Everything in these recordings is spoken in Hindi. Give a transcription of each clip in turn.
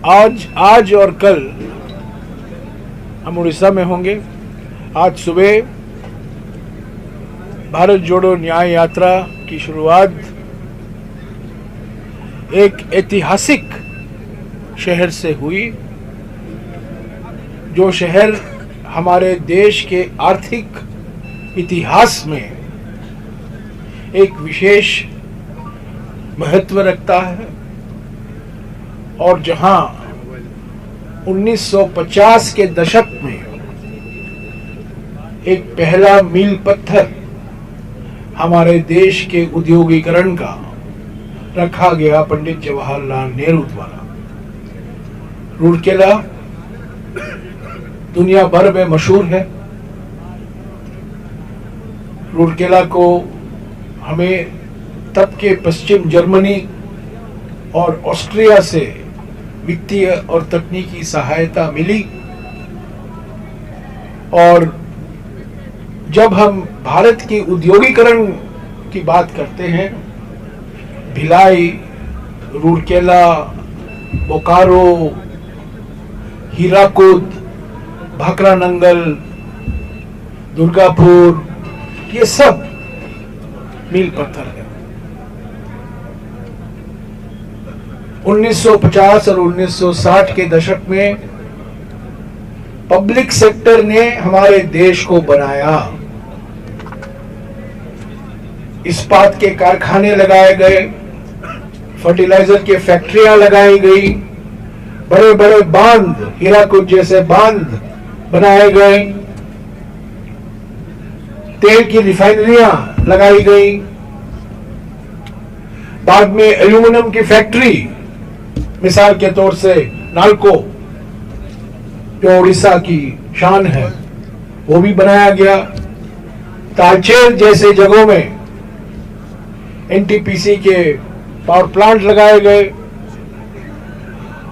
आज और कल हम उड़ीसा में होंगे। आज सुबह भारत जोड़ो न्याय यात्रा की शुरुआत एक ऐतिहासिक शहर से हुई, जो शहर हमारे देश के आर्थिक इतिहास में एक विशेष महत्व रखता है और जहां 1950 के दशक में एक पहला मील पत्थर हमारे देश के उद्योगीकरण का रखा गया पंडित जवाहरलाल नेहरू द्वारा। रूरकेला दुनिया भर में मशहूर है। रूरकेला को हमें तब के पश्चिम जर्मनी और ऑस्ट्रिया से वित्तीय और तकनीकी सहायता मिली, और जब हम भारत की उद्योगीकरण की बात करते हैं, भिलाई, रूरकेला, बोकारो, हीराकुद, भाकरानंगल, दुर्गापुर, ये सब मील पत्थर है। 1950 और 1960 के दशक में पब्लिक सेक्टर ने हमारे देश को बनाया। इस्पात के कारखाने लगाए गए, फर्टिलाइजर की फैक्ट्रियां लगाई गई, बड़े बड़े बांध, हीराकुद जैसे बांध बनाए गए, तेल की रिफाइनरियां लगाई गई, बाद में एल्यूमिनियम की फैक्ट्री, मिसाल के तौर से नालको जो उड़ीसा की शान है, वो भी बनाया गया। तालचेर जैसे जगहों में एनटीपीसी के पावर प्लांट लगाए गए,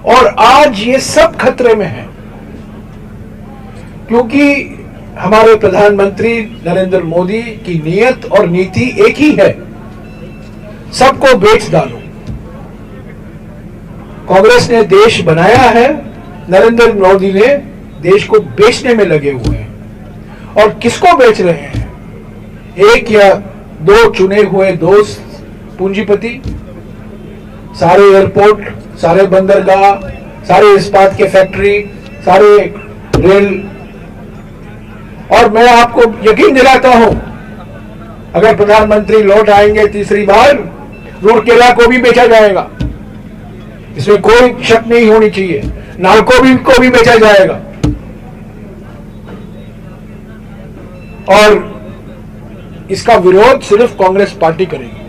और आज ये सब खतरे में है क्योंकि हमारे प्रधानमंत्री नरेंद्र मोदी की नीयत और नीति एक ही है, सबको बेच डालो। कांग्रेस ने देश बनाया है, नरेंद्र मोदी ने देश को बेचने में लगे हुए हैं। और किसको बेच रहे हैं? एक या दो चुने हुए दोस्त पूंजीपति। सारे एयरपोर्ट, सारे बंदरगाह, सारे इस्पात के फैक्ट्री, सारे रेल। और मैं आपको यकीन दिलाता हूं, अगर प्रधानमंत्री लौट आएंगे तीसरी बार, रूरकेला को भी बेचा जाएगा, इसमें कोई शक नहीं होनी चाहिए। नालको को भी बेचा जाएगा। और इसका विरोध सिर्फ कांग्रेस पार्टी करेगी,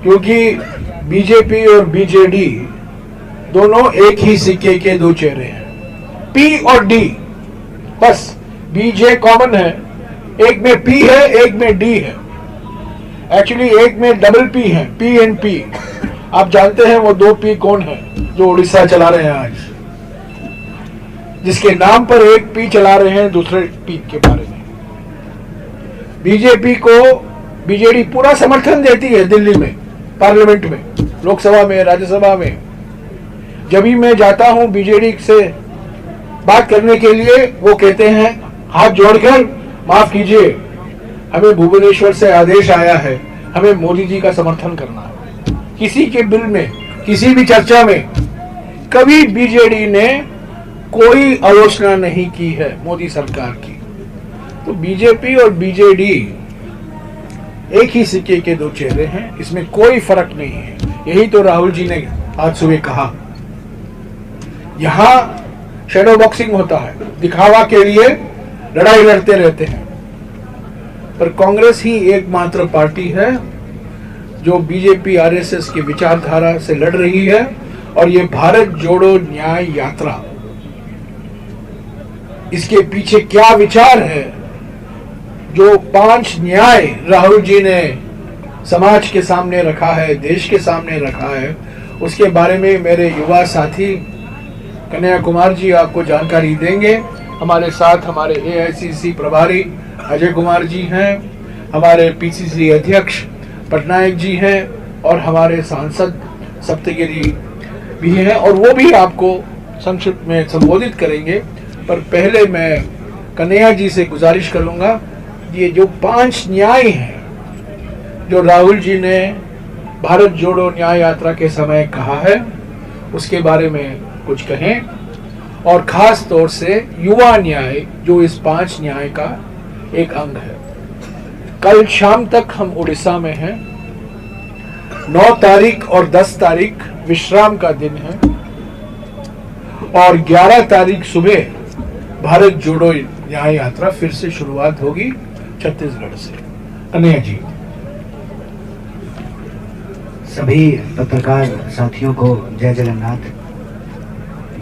क्योंकि बीजेपी और बीजेडी दोनों एक ही सिक्के के दो चेहरे हैं। पी और डी, बस बीजे कॉमन है, एक में पी है, एक में डी है। एक्चुअली एक में डबल पी है, पी एंड पी। आप जानते हैं वो दो पी कौन है जो उड़ीसा चला रहे हैं आज, जिसके नाम पर एक पी चला रहे हैं दूसरे पी के बारे में। बीजेपी को बीजेडी पूरा समर्थन देती है दिल्ली में, पार्लियामेंट में, लोकसभा में, राज्यसभा में। जब भी मैं जाता हूं बीजेडी से बात करने के लिए, वो कहते हैं हाथ जोड़कर, माफ कीजिए, हमें भुवनेश्वर से आदेश आया है, हमें मोदी जी का समर्थन करना है। किसी के बिल में, किसी भी चर्चा में कभी बीजेडी ने कोई आलोचना नहीं की है मोदी सरकार की। तो बीजेपी और बीजेडी एक ही सिक्के के दो चेहरे हैं, इसमें कोई फर्क नहीं है। यही तो राहुल जी ने आज सुबह कहा। यहां शैडो बॉक्सिंग होता है, दिखावा के लिए लड़ाई लड़ते रहते हैं, पर कांग्रेस ही एकमात्र पार्टी है जो बीजेपी आरएसएस की विचारधारा से लड़ रही है। और ये भारत जोड़ो न्याय यात्रा, इसके पीछे क्या विचार है, जो 5 न्याय राहुल जी ने समाज के सामने रखा है, देश के सामने रखा है, उसके बारे में मेरे युवा साथी कन्हैया कुमार जी आपको जानकारी देंगे। हमारे साथ हमारे एआईसीसी प्रभारी अजय कुमार जी हैं, हमारे पीसीसी अध्यक्ष पटनायक जी हैं, और हमारे सांसद सप्तगिरी भी हैं और वो भी आपको संक्षिप्त में संबोधित करेंगे। पर पहले मैं कन्हैया जी से गुजारिश करूंगा, ये जो 5 न्याय हैं जो राहुल जी ने भारत जोड़ो न्याय यात्रा के समय कहा है, उसके बारे में कुछ कहें, और खास तौर से युवा न्याय जो इस 5 न्याय का एक अंग है। कल शाम तक हम उड़ीसा में हैं। 9 तारीख और 10 तारीख विश्राम का दिन है और 11 तारीख सुबह भारत जोड़ो न्याय यात्रा फिर से शुरुआत होगी छत्तीसगढ़ से। कन्हैया जी। सभी पत्रकार साथियों को जय जगन्नाथ।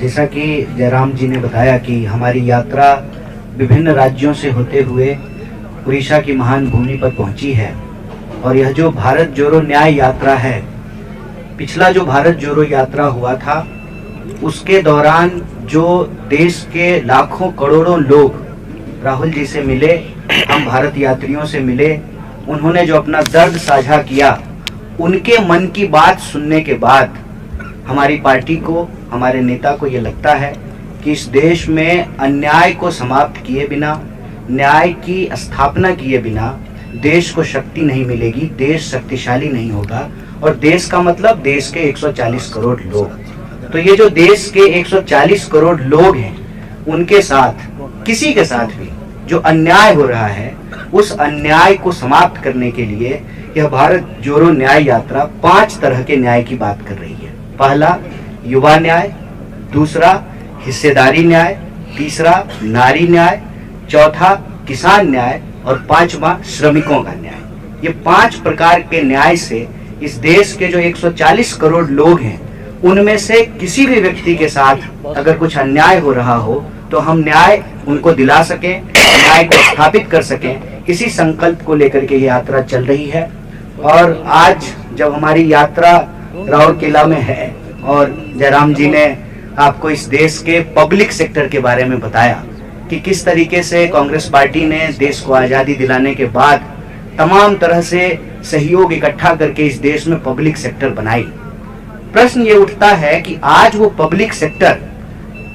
जैसा कि जयराम जी ने बताया कि हमारी यात्रा विभिन्न राज्यों से होते हुए उड़ीसा की महान भूमि पर पहुंची है और यह जो भारत जोड़ो न्याय यात्रा है, पिछला जो भारत जोड़ो यात्रा हुआ था उसके दौरान जो देश के लाखों करोड़ों लोग राहुल जी से मिले, हम भारत यात्रियों से मिले, उन्होंने जो अपना दर्द साझा किया, उनके मन की बात सुनने के बाद हमारी पार्टी को, हमारे नेता को ये लगता है कि इस देश में अन्याय को समाप्त किए बिना, न्याय की स्थापना किए बिना देश को शक्ति नहीं मिलेगी, देश शक्तिशाली नहीं होगा। और देश का मतलब देश के 140 करोड़ लोग। तो ये जो देश के 140 करोड़ लोग हैं, उनके साथ, किसी के साथ भी जो अन्याय हो रहा है, उस अन्याय को समाप्त करने के लिए यह भारत जोड़ो न्याय यात्रा 5 तरह के न्याय की बात कर रही है। पहला युवा न्याय, दूसरा हिस्सेदारी न्याय, तीसरा नारी न्याय, चौथा किसान न्याय और 5वां श्रमिकों का न्याय। ये 5 प्रकार के न्याय से इस देश के जो 140 करोड़ लोग हैं, उनमें से किसी भी व्यक्ति के साथ अगर कुछ अन्याय हो रहा हो तो हम न्याय उनको दिला सकें, न्याय को स्थापित कर सकें, इसी संकल्प को लेकर के ये यात्रा चल रही है। और आज जब हमारी यात्रा राउरकेला में है और जयराम जी ने आपको इस देश के पब्लिक सेक्टर के बारे में बताया कि किस तरीके से कांग्रेस पार्टी ने देश को आज़ादी दिलाने के बाद तमाम तरह से सहयोग इकट्ठा करके इस देश में पब्लिक सेक्टर बनाई। प्रश्न ये उठता है कि आज वो पब्लिक सेक्टर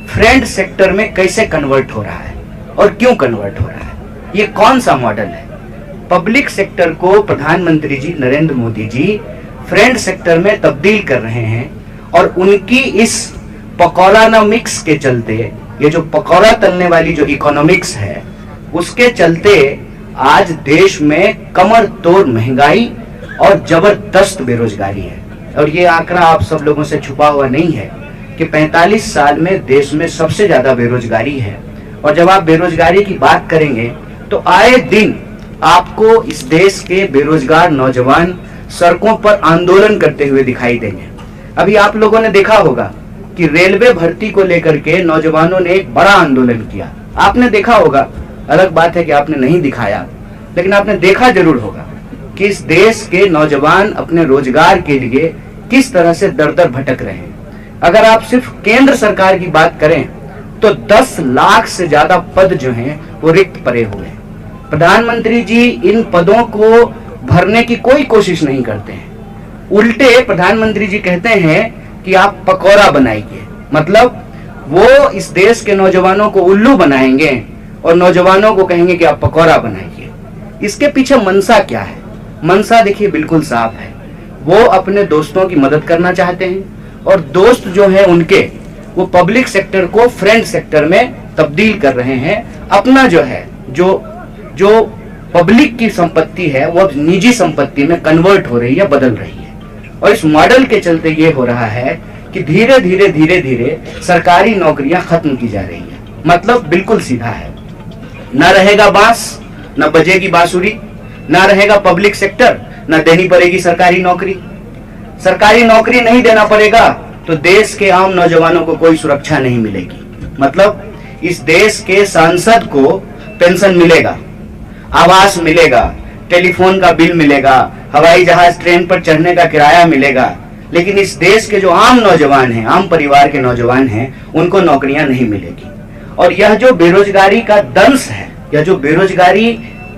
फ्रेंड सेक्टर में कैसे कन्वर्ट हो रहा है और क्यों कन्वर्ट हो रहा है, ये कौन सा मॉडल है। पब्लिक सेक्टर को प्रधानमंत्री जी नरेंद्र मोदी जी फ्रेंड सेक्टर में तब्दील कर रहे हैं और उनकी इस पकौड़ानॉमिक्स के चलते, ये जो पकौड़ा तलने वाली जो इकोनॉमिक्स है, उसके चलते आज देश में कमर तोड़ महंगाई और जबरदस्त बेरोजगारी है। और ये आंकड़ा आप सब लोगों से छुपा हुआ नहीं है कि 45 साल में देश में सबसे ज्यादा बेरोजगारी है। और जब आप बेरोजगारी की बात करेंगे तो आए दिन आपको इस देश के बेरोजगार नौजवान सड़कों पर आंदोलन करते हुए दिखाई देंगे। अभी आप लोगों ने देखा होगा कि रेलवे भर्ती को लेकर के नौजवानों ने एक बड़ा आंदोलन किया। आपने देखा होगा, अलग बात है कि आपने नहीं दिखाया, लेकिन आपने देखा जरूर होगा कि इस देश के नौजवान अपने रोजगार के लिए किस तरह से दर दर भटक रहे हैं। अगर आप सिर्फ केंद्र सरकार की बात करें तो 10 लाख से ज्यादा पद जो हैं वो रिक्त पड़े हुए हैं। प्रधानमंत्री जी इन पदों को भरने की कोई कोशिश नहीं करते हैं। उल्टे प्रधानमंत्री जी कहते हैं कि आप पकौड़ा बनाइए, मतलब वो इस देश के नौजवानों को उल्लू बनाएंगे और नौजवानों को कहेंगे कि आप पकौड़ा बनाइए। इसके पीछे मनसा क्या है? मनसा देखिए बिल्कुल साफ है। वो अपने दोस्तों की मदद करना चाहते हैं और दोस्त जो है उनके, वो पब्लिक सेक्टर को फ्रेंड सेक्टर में तब्दील कर रहे हैं। अपना जो है, जो पब्लिक की संपत्ति है वो अब निजी संपत्ति में कन्वर्ट हो रही है, बदल रही है। और इस मॉडल के चलते ये हो रहा है कि धीरे धीरे सरकारी नौकरियां खत्म की जा रही है। मतलब बिल्कुल सीधा है, न रहेगा बांस, न बजेगी बांसुरी, न रहेगा पब्लिक सेक्टर, न देनी पड़ेगी सरकारी नौकरी। सरकारी नौकरी नहीं देना पड़ेगा तो देश के आम नौजवानों को कोई सुरक्षा नहीं मिलेगी। मतलब इस देश के सांसद को पेंशन मिलेगा, आवास मिलेगा, टेलीफोन का बिल मिलेगा, हवाई जहाज ट्रेन पर चढ़ने का किराया मिलेगा, लेकिन इस देश के जो आम नौजवान हैं, आम परिवार के नौजवान हैं, उनको नौकरियां नहीं मिलेगी। और यह जो बेरोजगारी का दंश है, यह जो बेरोजगारी,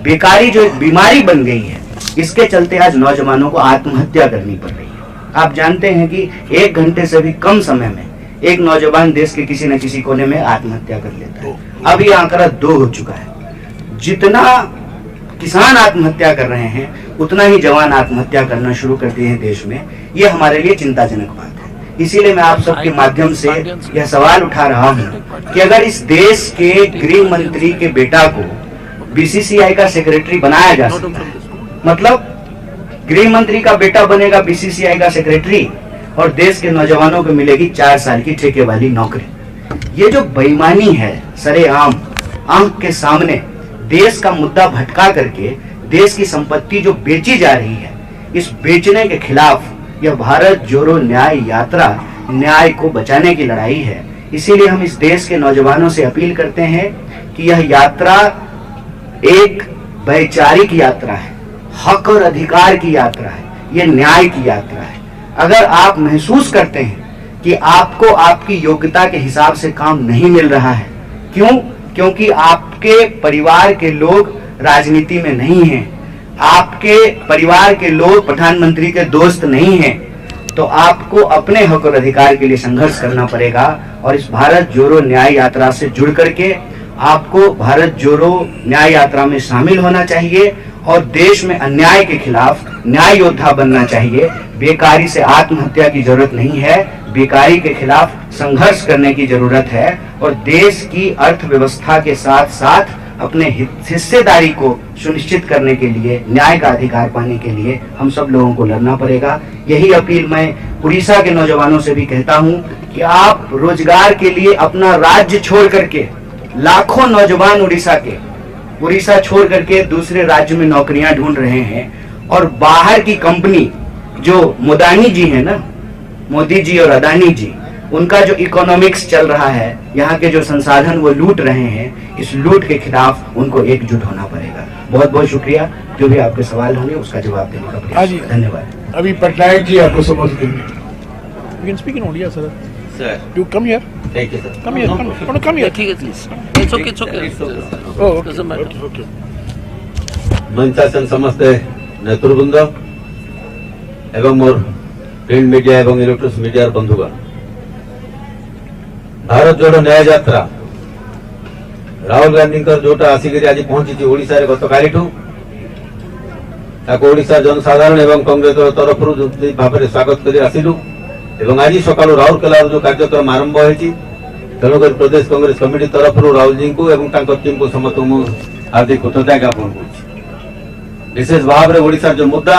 बेकारी जो एक बीमारी बन गई है, इसके चलते आज नौजवानों को आत्महत्या करनी पड़ रही है। आप जानते हैं कि 1 घंटे से भी कम समय में एक नौजवान देश के किसी न किसी कोने में आत्महत्या कर लेता है। अब ये आंकड़ा 2 हो चुका है। जितना किसान आत्महत्या कर रहे हैं उतना ही जवान आत्महत्या करना शुरू कर दिए हैं देश में। ये हमारे लिए चिंताजनक बात है। इसीलिए मैं आप सबके माध्यम से यह सवाल उठा रहा हूं कि अगर इस देश के गृह मंत्री के बेटा को बीसीसीआई का सेक्रेटरी बनाया जा सकता है, मतलब गृह मंत्री का बेटा बनेगा बीसीसीआई का सेक्रेटरी और देश के नौजवानों को मिलेगी 4 साल की ठेके वाली नौकरी। ये जो बेईमानी है सरेआम आंख के सामने देश का मुद्दा भटका करके देश की संपत्ति जो बेची जा रही है, इस बेचने के खिलाफ यह भारत जोड़ो न्याय यात्रा न्याय को बचाने की लड़ाई है। इसीलिए हम इस देश के नौजवानों से अपील करते हैं कि यह यात्रा एक वैचारिक यात्रा है, हक और अधिकार की यात्रा है, यह न्याय की यात्रा है। अगर आप महसूस करते हैं कि आपको आपकी योग्यता के हिसाब से काम नहीं मिल रहा है, क्यों? क्योंकि आपके परिवार के लोग राजनीति में नहीं हैं, आपके परिवार के लोग प्रधानमंत्री के दोस्त नहीं हैं, तो आपको अपने हक और अधिकार के लिए संघर्ष करना पड़ेगा। और इस भारत जोड़ो न्याय यात्रा से जुड़ करके आपको भारत जोड़ो न्याय यात्रा में शामिल होना चाहिए और देश में अन्याय के खिलाफ न्याय योद्धा बनना चाहिए। बेकारी से आत्महत्या की जरूरत नहीं है, बेकारी के खिलाफ संघर्ष करने की जरूरत है और देश की अर्थव्यवस्था के साथ साथ अपने हिस्सेदारी को सुनिश्चित करने के लिए, न्याय का अधिकार पाने के लिए हम सब लोगों को लड़ना पड़ेगा। यही अपील मैं उड़ीसा के नौजवानों से भी कहता हूं कि आप रोजगार के लिए अपना राज्य छोड़ करके, लाखों नौजवान उड़ीसा छोड़ करके दूसरे राज्य में नौकरियां ढूंढ रहे हैं और बाहर की कंपनी जो मोदानी जी है ना, मोदी जी और अदानी जी, उनका जो इकोनॉमिक्स चल रहा है, यहाँ के जो संसाधन वो लूट रहे हैं, इस लूट के खिलाफ उनको एकजुट होना पड़ेगा। बहुत बहुत शुक्रिया। जो भी आपके सवाल होंगे उसका जवाब देने का प्रयास। धन्यवाद। अभी पटनायक जी आपको समझ देंगे। You can speak in Odia, sir. Sir. You come here. Thank you, sir. Come here. Come here. ठीक है please. It's okay, it's okay. Oh, okay. Doesn't matter. Okay. मंचासन समस्त नेतृवृंद एवं मोर प्रिंट मीडिया एवं इलेक्ट्रोनिक्स मीडिया बंधुगण, भारत जोड़ो न्याय यात्रा राहुल गांधी जोटा आसिक आज पहुंची ओडिशा रे गत काली ओडिशा जनसाधारण एवं कांग्रेस तरफ भाव में स्वागत कर आसिलु एवं आज सका राउरकेला जो कार्यक्रम आरंभ होती तेणुक प्रदेश कांग्रेस कमिटी तरफ राहुल जी को एवं टीम को समस्त हार्दिक कृतज्ञता ज्ञापन कर। विशेष भाव में ओडिशा जो मुद्दा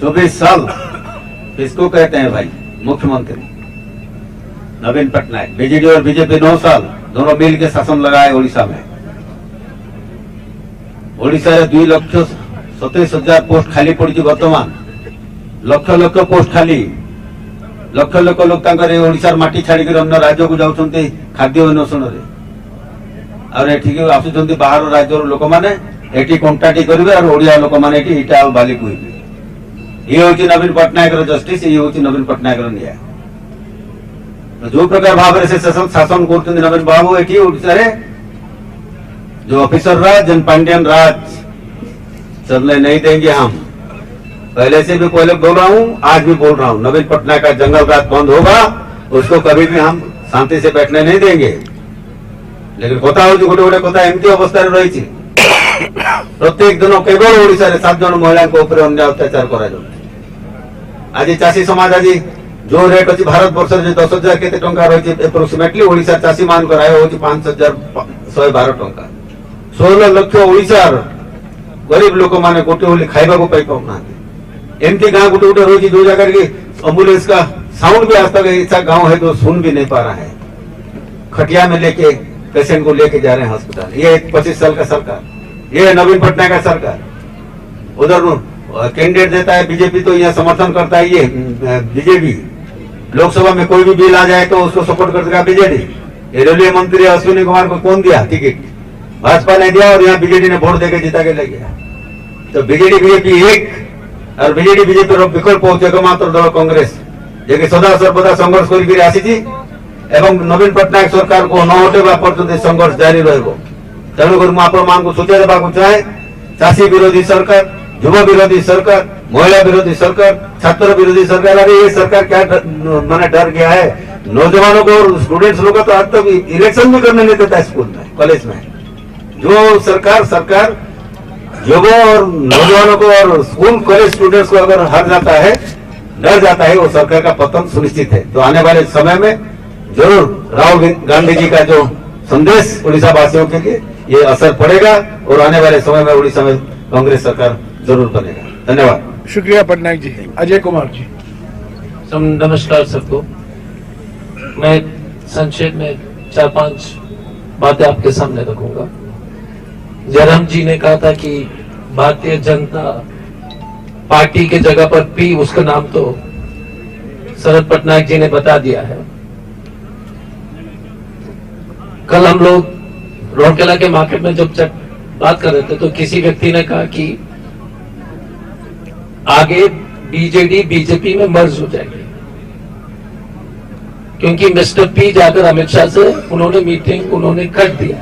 24 साल किसको कहते हैं भाई? मुख्यमंत्री नवीन पटनायक, बीजेडी और बीजेपी 9 साल दोनों मिल के शासन लगाए ओडिशा में। ओडिशा 2,27,000 पोस्ट खाली पड़ी वर्तमान, लक्ष लक्ष पोस्ट खाली, लक्ष लक्ष लोग ओडिशार माटी छाड़ी अन्य राज्य को जाऊँ खाद्य अन्वेषण और एठिक आसुंच बाहर राज्य लोक मैंने कंटाटी करेंगे और ओडिया लोक मैंने इटा और बाली कहते। ये हूँ नवीन पटनायक जस्टिस, ये हूँ नवीन पटनायक न्याय। जो प्रकार भाव से शासन कर नवीन बाबू ये ओडिशा जो ऑफिसर राज जन पांडियन राज चलने नहीं देंगे हम। पहले से भी पहले बोल रहा हूँ, आज भी बोल रहा हूँ, नवीन पटनायक का जंगल राज बंद होगा, उसको कभी भी हम शांति से बैठने नहीं देंगे। लेकिन कथा हूँ गोटे गोटे कथा एमती अवस्था रही प्रत्येक दिन केवल ओडिशा रे 7 जन महिला ऊपर अन्याय अत्याचार करा आज चाषी समाज आज जो रेट अच्छी भारत वर्ष 10,000 केते टंका रही एप्रोक्सीमेटली ओडिशा चाषी मान आय हो 5,112 टंका। 16 लक्ष ओडिशार गरीब लोक मैंने गोटे होली खाइबा को पाई पाऊना। एमती गांव गोटे गोटे रही जो जगह की एम्बुलेंस का साउंड भी आज तक ऐसा गांव है जो सुन भी नहीं पा रहा है। खटिया में लेके पेशेंट को लेके जा रहे हैं अस्पताल। ये 25 साल का सरकार, ये नवीन पटनायक का सरकार। उधर कैंडिडेट देता है बीजेपी, तो यह समर्थन करता है ये बीजेपी। लोकसभा में कोई भी बिल आ जाए तो उसको सपोर्ट कर देगा बीजेडी। ये रेलवे मंत्री अश्विनी कुमार को कौन दिया टिकट? भाजपा ने दिया और यहाँ बीजेडी ने वोट देकर जिता के ले गया। तो बीजेडी बीजेपी एक और बीजेडी बीजेपी विकल्प हो एकमात्र दल कांग्रेस जे सदा सर्वदा संघर्ष कर आसी एवं नवीन पटनायक सरकार को न हटेबा पर्यंत संघर्ष जारी रहिबो। तेणुक सूचना देवाक चाहे चाषी विरोधी सरकार युवा विरोधी सरकार, महिला विरोधी सरकार, छात्र विरोधी सरकार। अरे ये सरकार क्या मैंने डर गया है, नौजवानों को और स्टूडेंट्स लोग तो आज तक इलेक्शन भी करने नहीं देता स्कूल में, कॉलेज में। जो सरकार युवा और नौजवानों को और स्कूल कॉलेज स्टूडेंट्स को अगर हार जाता है, डर जाता है, वो सरकार का पतन सुनिश्चित है। तो आने वाले समय में जरूर राहुल गांधी जी का जो संदेश उड़ीसा वासियों के लिए ये असर पड़ेगा और आने वाले समय में उड़ीसा में कांग्रेस सरकार जरूर बनेगा। धन्यवाद। शुक्रिया पटनायक जी। अजय कुमार जी। नमस्कार सबको। मैं संक्षेप में 4-5 बातें आपके सामने रखूंगा। जयराम जी ने कहा था कि भारतीय जनता पार्टी के जगह पर पी, उसका नाम तो शरद पटनायक जी ने बता दिया है। कल हम लोग रौरकेला के मार्केट में जब बात कर रहे थे तो किसी व्यक्ति ने कहा कि आगे बीजेडी बीजेपी में मर्ज हो जाएगी, क्योंकि मिस्टर पी जाकर अमित शाह से उन्होंने कर दिया।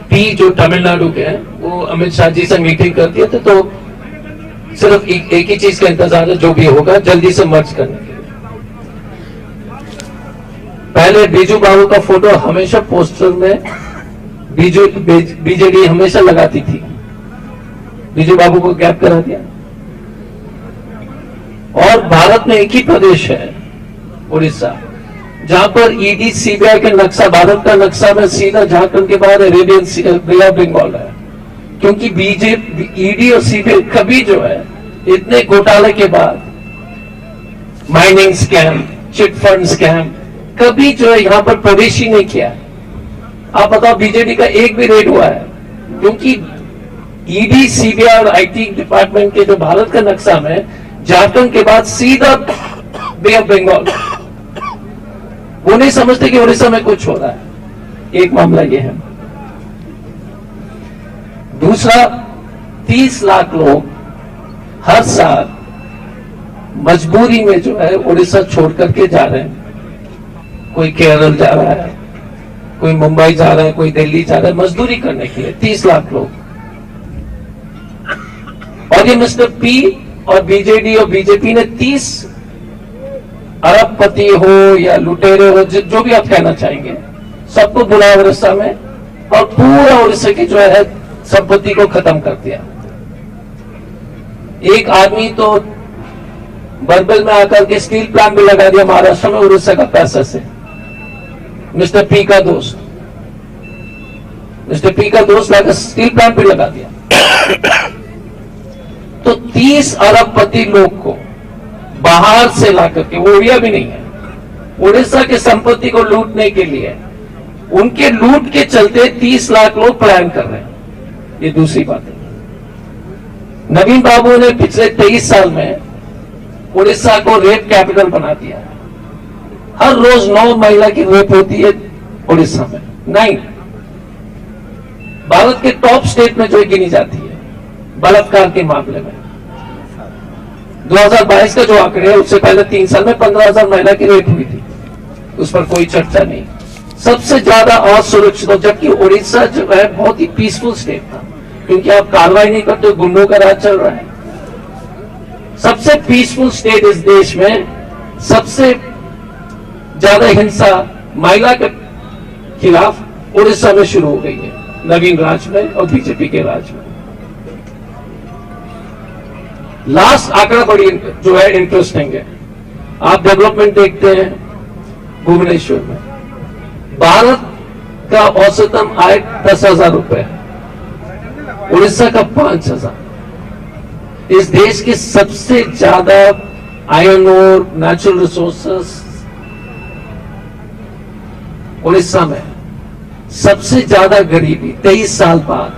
पी जो तमिलनाडु के हैं वो अमित शाह जी से मीटिंग कर दिए थे, तो सिर्फ एक ही चीज का इंतजार है, जो भी होगा जल्दी से मर्ज करने के लिए। पहले बीजू बाबू का फोटो हमेशा पोस्टर में बीजेडी हमेशा लगाती थी, बीजू बाबू को गैप करा दिया। और भारत में एक ही प्रदेश है उड़ीसा, जहां पर ईडी सीबीआई के नक्शा, भारत का नक्शा में सीधा झारखंड के बाद अरेबियन बे ऑफ बंगाल है, क्योंकि बीजेपी ईडी और सीबीआई कभी जो है इतने घोटाले के बाद, mining scam, chit fund scam, कभी जो है यहां पर प्रवेश ही नहीं किया। आप बताओ बीजेडी का एक भी रेड हुआ है? क्योंकि ईडी सीबीआई और आईटी डिपार्टमेंट के जो भारत का नक्शा में झारखंड के बाद सीधा बे ऑफ बंगाल, वो नहीं समझते कि उड़ीसा में कुछ हो रहा है। एक मामला ये है। दूसरा, 30 लाख लोग हर साल मजबूरी में जो है उड़ीसा छोड़ करके जा रहे हैं। कोई केरल जा रहा है, कोई मुंबई जा रहा है, कोई दिल्ली जा रहा है मजदूरी करने के लिए, 30 लाख लोग। और ये मिस्टर पी और बीजेडी और बीजेपी ने 30 अरबपति हो या लुटेरे हो, जो भी आप कहना चाहेंगे, सबको बुलाया उड़ीसा में और पूरा उड़ीसा की जो है संपत्ति को खत्म कर दिया। एक आदमी तो बरबल में आकर के स्टील प्लांट भी लगा दिया महाराष्ट्र में उड़ीसा का पैसा से। मिस्टर पी का दोस्त लाकर स्टील प्लांट भी लगा दिया। तो 30 अरबपति लोग को बाहर से लाकर के, वो उड़िया भी नहीं है, उड़ीसा के संपत्ति को लूटने के लिए, उनके लूट के चलते 30 लाख लोग पलायन कर रहे हैं। ये दूसरी बात है। नवीन बाबू ने पिछले 23 साल में उड़ीसा को रेप कैपिटल बना दिया। हर रोज 9 महिला की रेप होती है उड़ीसा में, 9। भारत के टॉप स्टेट में जो गिनी जाती है बलात्कार के मामले में। 2022 का जो आंकड़े है, उससे पहले 3 साल में 15,000 महिला की रेप हुई थी, उस पर कोई चर्चा नहीं। सबसे ज्यादा असुरक्षित, जबकि उड़ीसा जो है बहुत ही पीसफुल स्टेट था, क्योंकि आप कार्रवाई नहीं करते, गुंडों का राज चल रहा है। सबसे पीसफुल स्टेट इस देश में, सबसे ज्यादा हिंसा महिला के खिलाफ उड़ीसा में शुरू हो गई है, नवीन राज में और बीजेपी के राज में। लास्ट आंकड़ा बड़ी जो है इंटरेस्टिंग है। आप डेवलपमेंट देखते हैं भुवनेश्वर में, भारत का औसतन आय 10,000 रुपए, उड़ीसा का 5,000। इस देश के सबसे ज्यादा आयरन और नेचुरल रिसोर्सेस उड़ीसा में, सबसे ज्यादा गरीबी 23 साल बाद।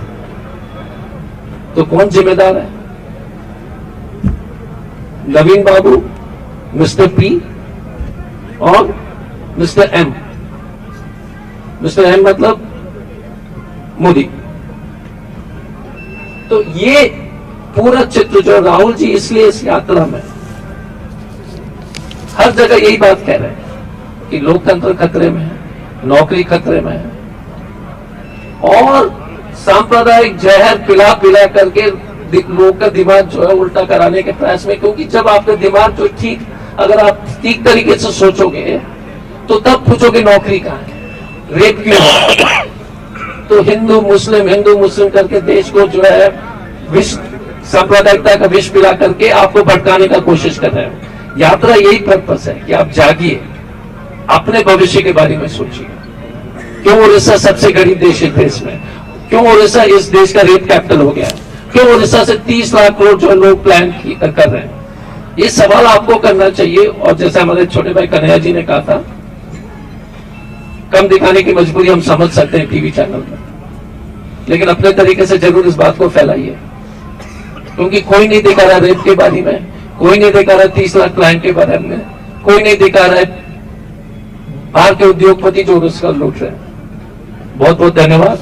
तो कौन जिम्मेदार है? नवीन बाबू, मिस्टर पी और मिस्टर एम। मिस्टर एम मतलब मोदी। तो ये पूरा चित्र जो राहुल जी इसलिए इस यात्रा में हर जगह यही बात कह रहे हैं कि लोकतंत्र खतरे में है, नौकरी खतरे में है, और सांप्रदायिक जहर पिला करके लोगों का दिमाग जो है उल्टा कराने के प्रयास में, क्योंकि जब आपका दिमाग जो ठीक, अगर आप ठीक तरीके से सोचोगे तो तब पूछोगे नौकरी कहाँ है, रेप क्यों है। तो हिंदू मुस्लिम करके देश को जो है विष, सांप्रदायिकता का विष पिला करके आपको भटकाने का कोशिश कर रहे हैं। यात्रा यही पर्पस है कि आप जागिए, अपने भविष्य के बारे में सोचिए। क्यों उड़ीसा सबसे गरीब देश है देश में, क्यों उड़ीसा इस देश का रेप कैपिटल हो गया, क्यों उड़ीसा से 30 लाख करोड़ जो लोग प्लान कर रहे हैं, ये सवाल आपको करना चाहिए। और जैसे हमारे छोटे भाई कन्हैया जी ने कहा था, कम दिखाने की मजबूरी हम समझ सकते हैं टीवी चैनल में, लेकिन अपने तरीके से जरूर इस बात को फैलाइए, क्योंकि कोई नहीं दिखा रहा रेप के बारे में, कोई नहीं दिखा रहा 30 लाख क्लाइंट के बारे में, कोई नहीं दिखा रहा है बाहर के उद्योगपति जो उसका लूट रहे हैं। बहुत बहुत धन्यवाद।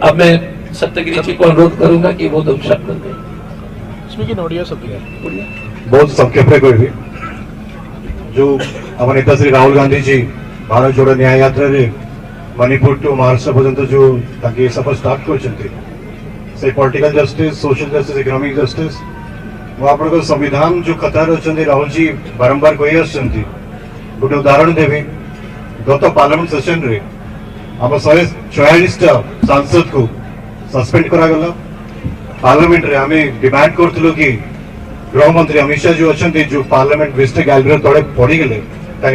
अब मैं सत्यगिरी जी को अनुरोध करूंगा कि वो 2 शब्द दें। बहुत संक्षेप में कही जो आम नेता श्री राहुल गांधी जी भारत जोड़ो न्याय यात्रा रे मणिपुर टू महाराष्ट्र पर्यंत जो ताकि सफर स्टार्ट कर political justice, social justice, economic justice आप संविधान जो कथा अच्छा राहुल जी बारंबार कही गोटे उदाहरण देवी। गत पार्लियामेंट सेशन रे आम 144 सांसद को सस्पेंड करागला। पार्लियामेंट रे आम डिमांड करूँ कि गृह मंत्री अमित शाह जो अच्छा जो पार्लियामेंट विजिट गैलरी तले पड़ी गले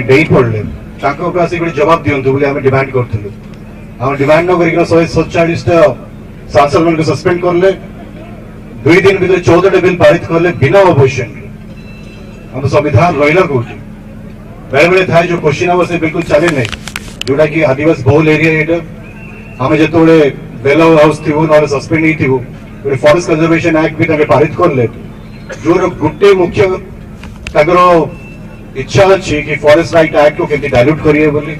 डेई पड़े गोटे जवाब दिंतु बोली आम डिमांड करूँ। आम डिमांड न कर 147 सांसद मान सस्पेंड करले। 2 दिन भीतर 14 बिल पारित करले बिना अपोजिशन। हम संविधान रहा कौटी बेले बेले थाए जो क्वेश्चन हम से बिल्कुल चले नहीं जोटा कि आदिवासी बहुल एरिया यहाँ आम जो बेल हाउस थी ना सस्पेंड नहीं थी फॉरेस्ट कंजर्वेशन एक्ट भी पारित करले जो गोटे मुख्य इच्छा अच्छी कि फॉरेस्ट राइट एक्ट को केमती डायल्यूट करिए बोली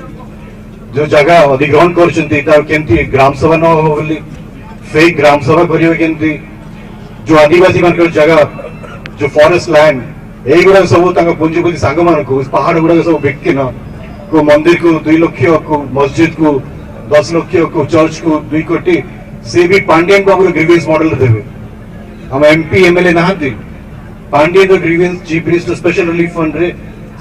जो जगह अधिग्रहण करमती ग्राम सभा न हो बोली फेक ग्राम सभा करेंगे केमती जो आदिवासी मान जगह जो फॉरेस्ट लैंड युवा सब पुंजीपति सांग मान पहाड़ गुड़ा सब बिकिन को मंदिर को 2 लाख को मस्जिद को 10 लाख को चर्च को 2 कोटी से भी पांडियन को हम ग्रीवेंस मॉडल देवे। हम एमपी एमएलए नहांती पांडियन जो grievance chief minister special relief fund रे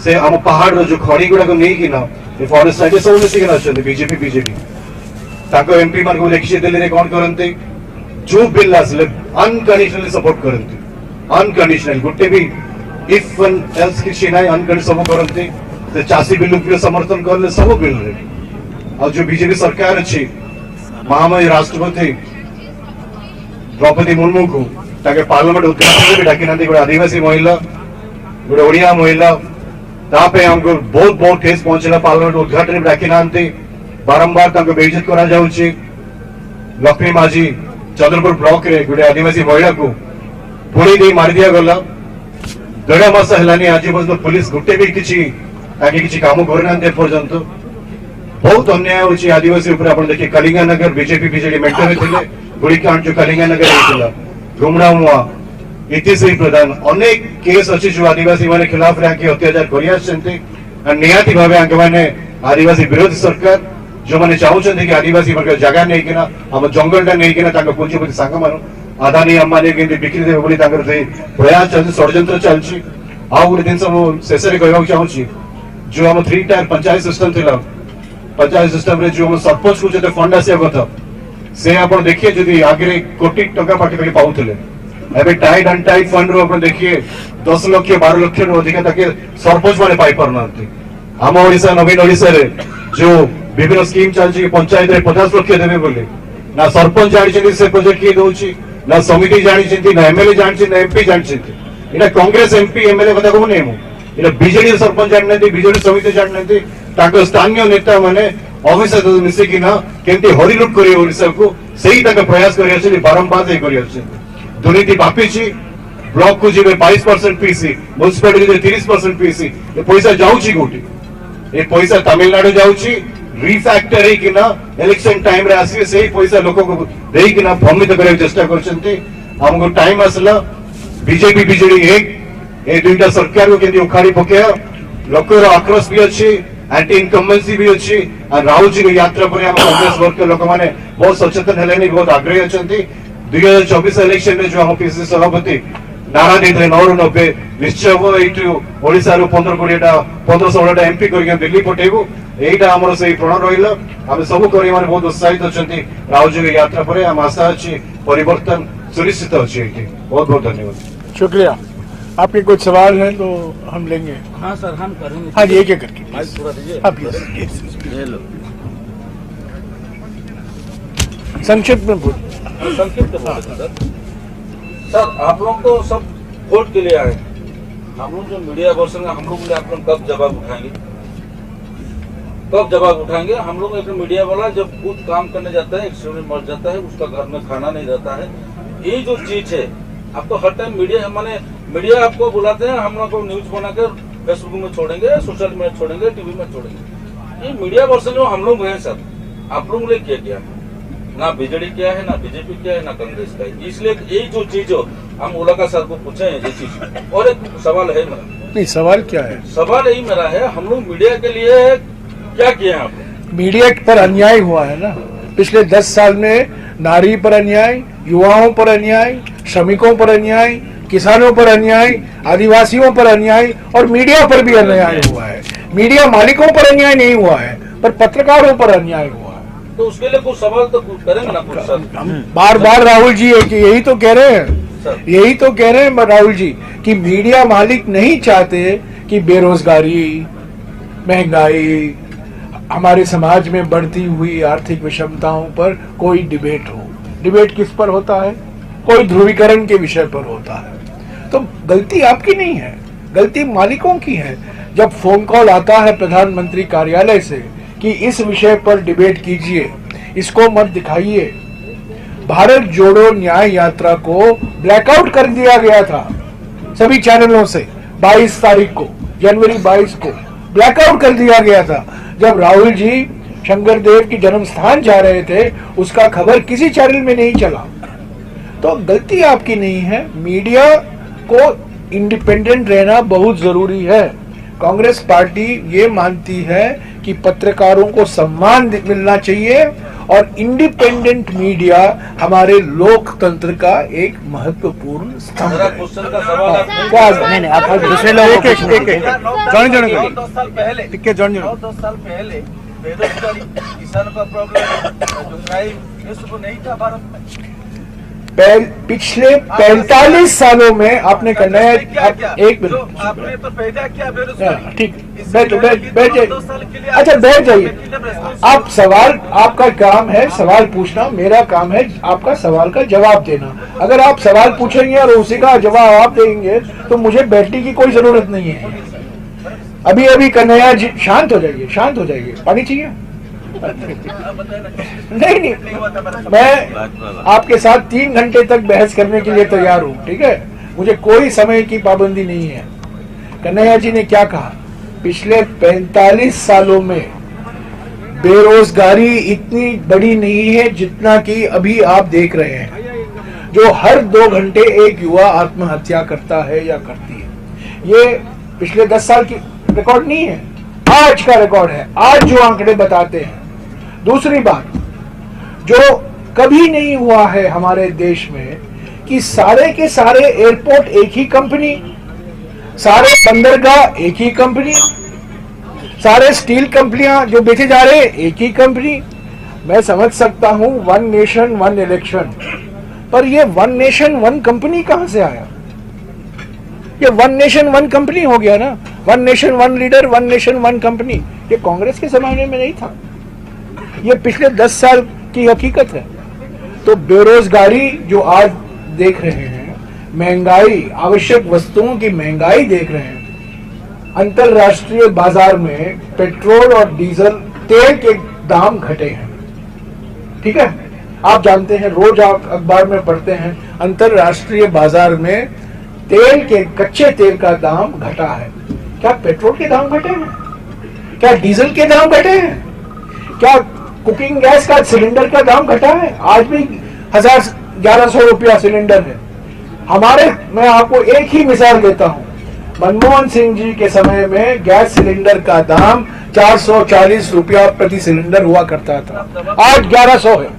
से हम पहाड़ जो खड़ी गुड़ा को नहीं किना फॉरेस्ट साइड सब मिसिक अच्छे बीजेपी ताको एमपी मान को लिखि देले कौन करते जो बिल आसले अनकंडीशनली सपोर्ट करते अनकंडीशनल गोटे भी इफ एंड एल्स किसी ना अनकंडीशनल सब करते चाषी बिल को समर्थन करले सब बिल रे और जो बीजेपी सरकार अच्छी महामहिम राष्ट्रपति द्रौपदी मुर्मू को ताके पार्लियामेंट उद्घाटन भी डाकी ना गोटे आदिवासी महिला गोटे ओडिया महिला तापे हमको बहुत बहुत ठेस पहुंचला पार्लियामेंट उद्घाटन भी डाकी ना बारंबार बेइज्जत करा जाउची। लक्ष्मी माझी चंद्रपुर ब्लॉक रे गोटे आदिवासी महिला को पुणी दे मारी दिया गला। 1.5 मास हेलानी आज पर्यंत पुलिस गोटे भी किसी काम करना पर्यंत बहुत अन्याय होची आदिवासी ऊपर। आपण देखिए कलिंगानगर बीजेपी बीजेडी मेंटर में थे गुड़ीकांड जो कलिंगानगर होता गुमड़ा मुआ इतिश्री प्रधान अनेक केस अच्छी जो आदिवासी मान खिलाफ अत्याचार कर निहाती भाव मैंने आदिवासी विरोधी सरकार जो मैंने चाहते कि आदिवासी जगह नहीं किना हम जंगल नहीं किना पुंजीपति सांग मान अदानी अंबानी बिक्री देवे बोली प्रयास चलती षड्यंत्र चलती। आउ गोटे जिन शेष कहना चाहूँगी जो हम 3 टायर पंचायत सिस्टम थी पंचायत सिस्टम रे जो सरपंच को जो फंड आसा कथा से आप देखिए जदि आगे कोटी टका पाखिपाखि पाऊले एवं टाइड अनटाइड फंड रो आप देखिए 10 लाख 12 लाख रु अधिक सरपंच मैंने पाई पारना। आम ओडिशा नवीन ओडिशा रे जो विभिन्न स्कीम चलती पंचायत रे 50 लाख देवे बोली ना सरपंच जानी से प्रोजेक्ट किए दौर ना समिति जानी ना एमएलए जानी ना एमपी जानी इटा कांग्रेस एमपी एमएलए कथा कहूनी मुझे बीजेडी सरपंच जाना बीजेडी समिति जाना स्थानीय नेता मैंने ऑफिस मिसिकिना केमती हरिलुट कर ओडिशा को सही प्रयास कर बारंबार दुर्नीति व्यापी ब्लॉक को जी 22% पीसी म्युनिसिपालिटी 30% पीसी ये पैसा जाऊँगी कोटी ये पैसा तमिलनाडु जाऊँगी रिफैक्टर इलेक्शन टाइम रे आसी से पैसा लोक को देकिना भ्रमित करने चेष्टा करमको टाइम आसला बीजेपी बीजेडी एक ए 2टा सरकार को केंद्र उखाड़ी पकड़ लोकर आक्रोश भी अच्छी एंटी इनकम्बेंसी भी अच्छी राहुल जी यात्रा पर कांग्रेस वर्ग के लोक मैंने बहुत सचेतन है बहुत आग्रही अच्छा 2024 इलेक्शन में जो हम पीसीसी सभापति नारा देते 990 निश्चय ओडिशा 15-16 एमपी करके दिल्ली पठेबू यहीटा आमर से प्रण रहा आम सब कर बहुत उत्साहित अच्छा राहुल जी की यात्रा पर आम आशा अच्छी परिवर्तन सुनिश्चित अच्छी बहुत बहुत धन्यवाद। शुक्रिया। आपके कुछ सवाल हैं तो हम लेंगे। हाँ सर, हम करेंगे। हाँ जी, एक एक करके हाँ प्लीज संक्षिप्त में बोल। संक्षिप्त सर, आप लोग तो सब वोट के लिए आए, हम लोग जो मीडिया पर्सन हम लोग आप लोग कब जवाब उठाएंगे, कब जवाब उठाएंगे? हम लोग एक मीडिया वाला जब खुद काम करने जाता है, एक्सीडेंट मर जाता है, उसका घर में खाना नहीं रहता है, ये जो चीज है आप तो हर टाइम मीडिया माने मीडिया आपको बुलाते हैं, हम लोग को न्यूज बनाकर फेसबुक में छोड़ेंगे, सोशल मीडिया छोड़ेंगे, टीवी में छोड़ेंगे। ये मीडिया पर्सन जो हम लोग हैं सर, आप लोगों ने क्या किया? ना बीजेडी क्या है, ना बीजेपी क्या है, ना कांग्रेस का है। इसलिए यही जो चीज हो हम ओलाका सर को पूछे हैं ये चीज। और एक सवाल है मेरा। नहीं, सवाल क्या है? सवाल यही मेरा है, हम लोग मीडिया के लिए क्या किए हैं आप? मीडिया पर अन्याय हुआ है ना पिछले 10 साल में। नारी पर अन्याय, युवाओं पर अन्याय, श्रमिकों पर अन्याय, किसानों पर अन्याय, आदिवासियों पर अन्याय और मीडिया पर भी अन्याय हुआ है। मीडिया मालिकों पर अन्याय नहीं हुआ है, पर पत्रकारों पर अन्याय हुआ है। तो उसके लिए कुछ सवाल तो करेंगे ना कुछ सर। बार बार राहुल जी यही तो कह रहे हैं, यही तो कह रहे हैं राहुल जी कि मीडिया मालिक नहीं चाहते कि बेरोजगारी, महंगाई, हमारे समाज में बढ़ती हुई आर्थिक विषमताओं पर कोई डिबेट हो। डिबेट किस पर होता है? कोई ध्रुवीकरण के विषय पर होता है। तो गलती आपकी नहीं है, गलती मालिकों की है। जब फोन कॉल आता है प्रधानमंत्री कार्यालय से कि इस विषय पर डिबेट कीजिए, इसको मत दिखाइए। भारत जोड़ो न्याय यात्रा को ब्लैकआउट कर दिया गया था सभी चैनलों से। 22 तारीख को, जनवरी 22 को ब्लैकआउट कर दिया गया था। जब राहुल जी शंकर देव की जन्म स्थान जा रहे थे, उसका खबर किसी चैनल में नहीं चला। तो गलती आपकी नहीं है। मीडिया को इंडिपेंडेंट रहना बहुत जरूरी है। कांग्रेस पार्टी ये मानती है कि पत्रकारों को सम्मान मिलना चाहिए और इंडिपेंडेंट मीडिया हमारे लोकतंत्र का एक महत्वपूर्ण स्तंभ है। क्वेश्चन का सवाल नहीं, आप दूसरे लोगों को दस साल पहले बेरोजगारी, किसानों का प्रॉब्लम, ये सब नहीं था भारत में। पिछले 45 सालों में आपने करना है। एक मिनट, आपने तो पैदा किया बेरोजगारी। ठीक, बैठ जाइए। अच्छा, बैठ जाइए। आप सवाल, आपका काम है सवाल पूछना, मेरा काम है आपका सवाल का जवाब देना। अगर आप सवाल पूछेंगे और उसी का जवाब आप देंगे तो मुझे बैठने की कोई जरूरत नहीं है। अभी अभी कन्हैया जी शांत हो जाइए, शांत हो जाइए। पानी चाहिए? नहीं, मैं आपके साथ 3 घंटे तक बहस करने के लिए तैयार हूँ, ठीक है? मुझे कोई समय की पाबंदी नहीं है। कन्हैया जी ने क्या कहा? पिछले 45 सालों में बेरोजगारी इतनी बड़ी नहीं है जितना कि अभी आप देख रहे हैं, जो हर 2 घंटे एक युवा आत्महत्या करता है या करती है। ये पिछले 10 साल की रिकॉर्ड नहीं है, आज का रिकॉर्ड है, आज जो आंकड़े बताते हैं। दूसरी बात, जो कभी नहीं हुआ है हमारे देश में कि सारे के सारे एयरपोर्ट एक ही कंपनी, सारे बंदरगाह एक ही कंपनी, सारे स्टील कंपनियां जो बेचे जा रहे हैं एक ही कंपनी। मैं समझ सकता हूं 1 नेशन 1 इलेक्शन, पर ये 1 नेशन 1 कंपनी कहां से आया? ये 1 नेशन 1 कंपनी हो गया ना। 1 नेशन 1 लीडर, 1 नेशन 1 कंपनी। ये कांग्रेस के जमाने में नहीं था, ये पिछले 10 साल की हकीकत है। तो बेरोजगारी जो आज देख रहे हैं, महंगाई, आवश्यक वस्तुओं की महंगाई देख रहे हैं, अंतरराष्ट्रीय बाजार में पेट्रोल और डीजल तेल के दाम घटे हैं, ठीक है? आप जानते हैं, रोज आप अखबार में पढ़ते हैं, अंतरराष्ट्रीय बाजार में तेल के, कच्चे तेल का दाम घटा है। क्या पेट्रोल के दाम घटे हैं? क्या डीजल के दाम घटे हैं? क्या कुकिंग गैस का सिलेंडर का दाम घटा है? आज भी 1100 रुपया सिलेंडर है हमारे। मैं आपको एक ही मिसाल देता हूं, मनमोहन सिंह जी के समय में गैस सिलेंडर का दाम 440 रुपया प्रति सिलेंडर हुआ करता था, आज 1100 है।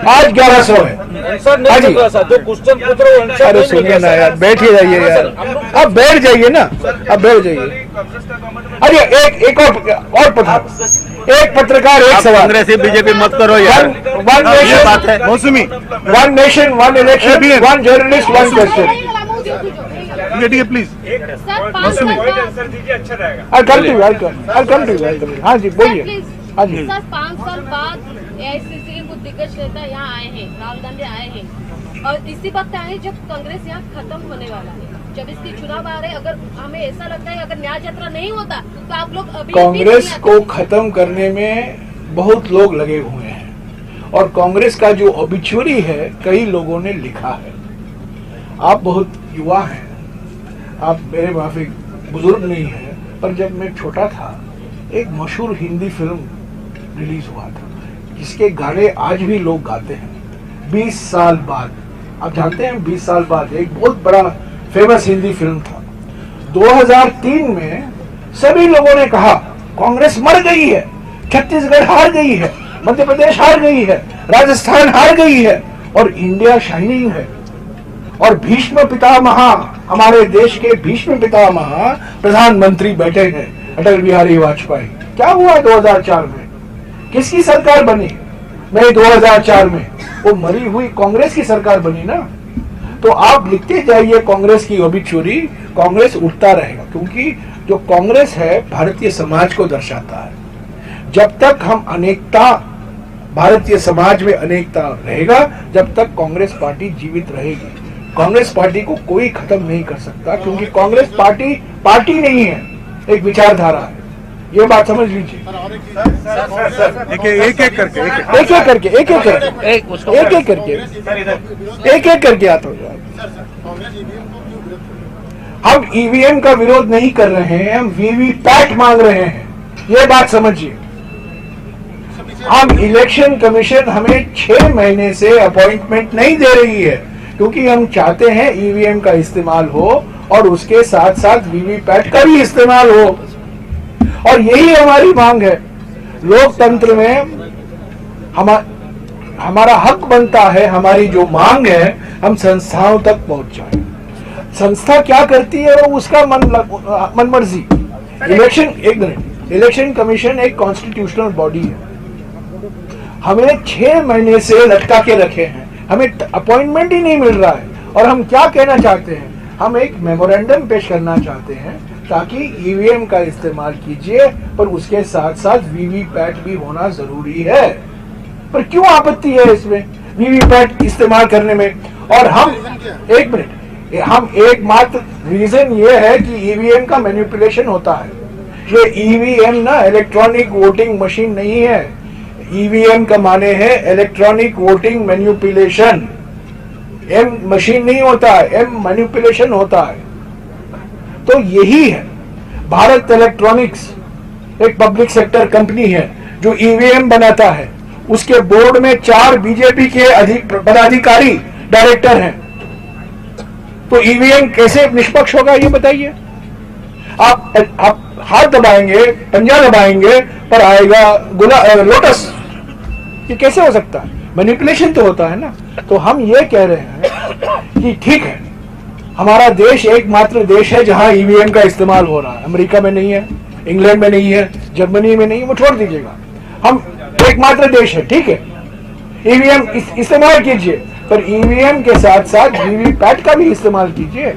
आज 1100 है। आंसर नहीं चल रहा सर, जो क्वेश्चन पूछ रहे हो आंसर अरे नहीं मिल सुनिए रहा ना सर। यार, बैठिए जाइए यार, अब बैठ जाइए ना, अब बैठ जाइए। अरे एक और पत्रकार एक सवाल। कांग्रेसी बीजेपी मत करो यार, वन ये बात है। मौसमी one nation one election one journalist one question. ठीक है प्लीज। हाँ जी बोलिए। हाँ जी। सर 5 साल बाद एआईसीसी के कुछ दिग्गज नेता यहाँ आए हैं, राहुल गांधी आए हैं, और इसी वक्त आए जब कांग्रेस यहाँ खत्म होने वाला है, जब इसकी चुनाव आ रहे हैं। अगर हमें ऐसा लगता है अगर न्याय यात्रा नहीं होता तो आप लोग अभी कांग्रेस को खत्म करने में बहुत लोग लगे हुए हैं और कांग्रेस का जो ऑबिचुअरी है कई लोगों ने लिखा है। आप बहुत युवा हैं, आप मेरे माफी बुजुर्ग नहीं है, पर जब मैं छोटा था एक मशहूर हिंदी फिल्म रिलीज हुआ था जिसके गाने आज भी लोग गाते हैं। 20 साल बाद, आप जानते हैं 20 साल बाद एक बहुत बड़ा फेमस हिंदी फिल्म था। 2003 में सभी लोगों ने कहा कांग्रेस मर गई है, छत्तीसगढ़ हार गई है, मध्य प्रदेश हार गई है, राजस्थान हार गई है और इंडिया शाइनिंग है। और भीष्म पितामह, हमारे देश के भीष्म पितामह प्रधानमंत्री बैठे हैं अटल बिहारी वाजपेयी। क्या हुआ 2004 में? किसकी सरकार बनी? नहीं, 2004 में वो मरी हुई कांग्रेस की सरकार बनी ना। तो आप लिखते जाइए कांग्रेस की ओबिचुरी, कांग्रेस उठता रहेगा, क्योंकि जो कांग्रेस है भारतीय समाज को दर्शाता है। जब तक हम अनेकता, भारतीय समाज में अनेकता रहेगा, जब तक कांग्रेस पार्टी जीवित रहेगी। कांग्रेस पार्टी को कोई खत्म नहीं कर सकता, क्योंकि कांग्रेस पार्टी नहीं है, एक विचारधारा है। ये बात समझ लीजिए। एक एक करके आता हूँ। हम ईवीएम का विरोध नहीं कर रहे हैं, हम वीवीपैट मांग रहे हैं, ये बात समझिए। हम इलेक्शन कमीशन हमें 6 महीने से अपॉइंटमेंट नहीं दे रही है, क्योंकि हम चाहते हैं ईवीएम का इस्तेमाल हो और उसके साथ साथ वीवीपैट का भी इस्तेमाल हो, और यही हमारी मांग है। लोकतंत्र में हमारा हक बनता है, हमारी जो मांग है हम संस्थाओं तक पहुंच जाए। संस्था क्या करती है वो उसका मन मर्जी। इलेक्शन कमीशन एक कॉन्स्टिट्यूशनल बॉडी है, हमें 6 महीने से लटका के रखे हैं, हमें अपॉइंटमेंट ही नहीं मिल रहा है। और हम क्या कहना चाहते हैं, हम एक मेमोरेंडम पेश करना चाहते हैं ताकि ईवीएम का इस्तेमाल कीजिए, पर उसके साथ साथ वीवीपैट भी होना जरूरी है। पर क्यों आपत्ति है इसमें वीवीपैट इस्तेमाल करने में? और हम एकमात्र रीजन ये है कि ईवीएम का मैनिपुलेशन होता है। ये ईवीएम ना इलेक्ट्रॉनिक वोटिंग मशीन नहीं है। ईवीएम का माने है electronic voting manipulation. M machine नहीं होता है, एम मैनिपुलेशन होता है। तो यही है, भारत इलेक्ट्रॉनिक्स एक पब्लिक सेक्टर कंपनी है जो ईवीएम बनाता है। उसके बोर्ड में 4 बीजेपी के पदाधिकारी डायरेक्टर हैं। तो ईवीएम कैसे निष्पक्ष होगा ये बताइए? आप हाथ दबाएंगे, पंजा दबाएंगे, पर आएगा लोटस। ये कैसे हो सकता है? मैनिपुलेशन तो होता है ना। तो हम ये कह रहे हैं कि ठीक है, हमारा देश एकमात्र देश है जहां ईवीएम का इस्तेमाल हो रहा है। अमेरिका में नहीं है, इंग्लैंड में नहीं है, जर्मनी में नहीं है, वो छोड़ दीजिएगा। हम एकमात्र देश है, ठीक है, ईवीएम इस्तेमाल कीजिए, पर ईवीएम के साथ साथ वीवीपैट का भी इस्तेमाल कीजिए।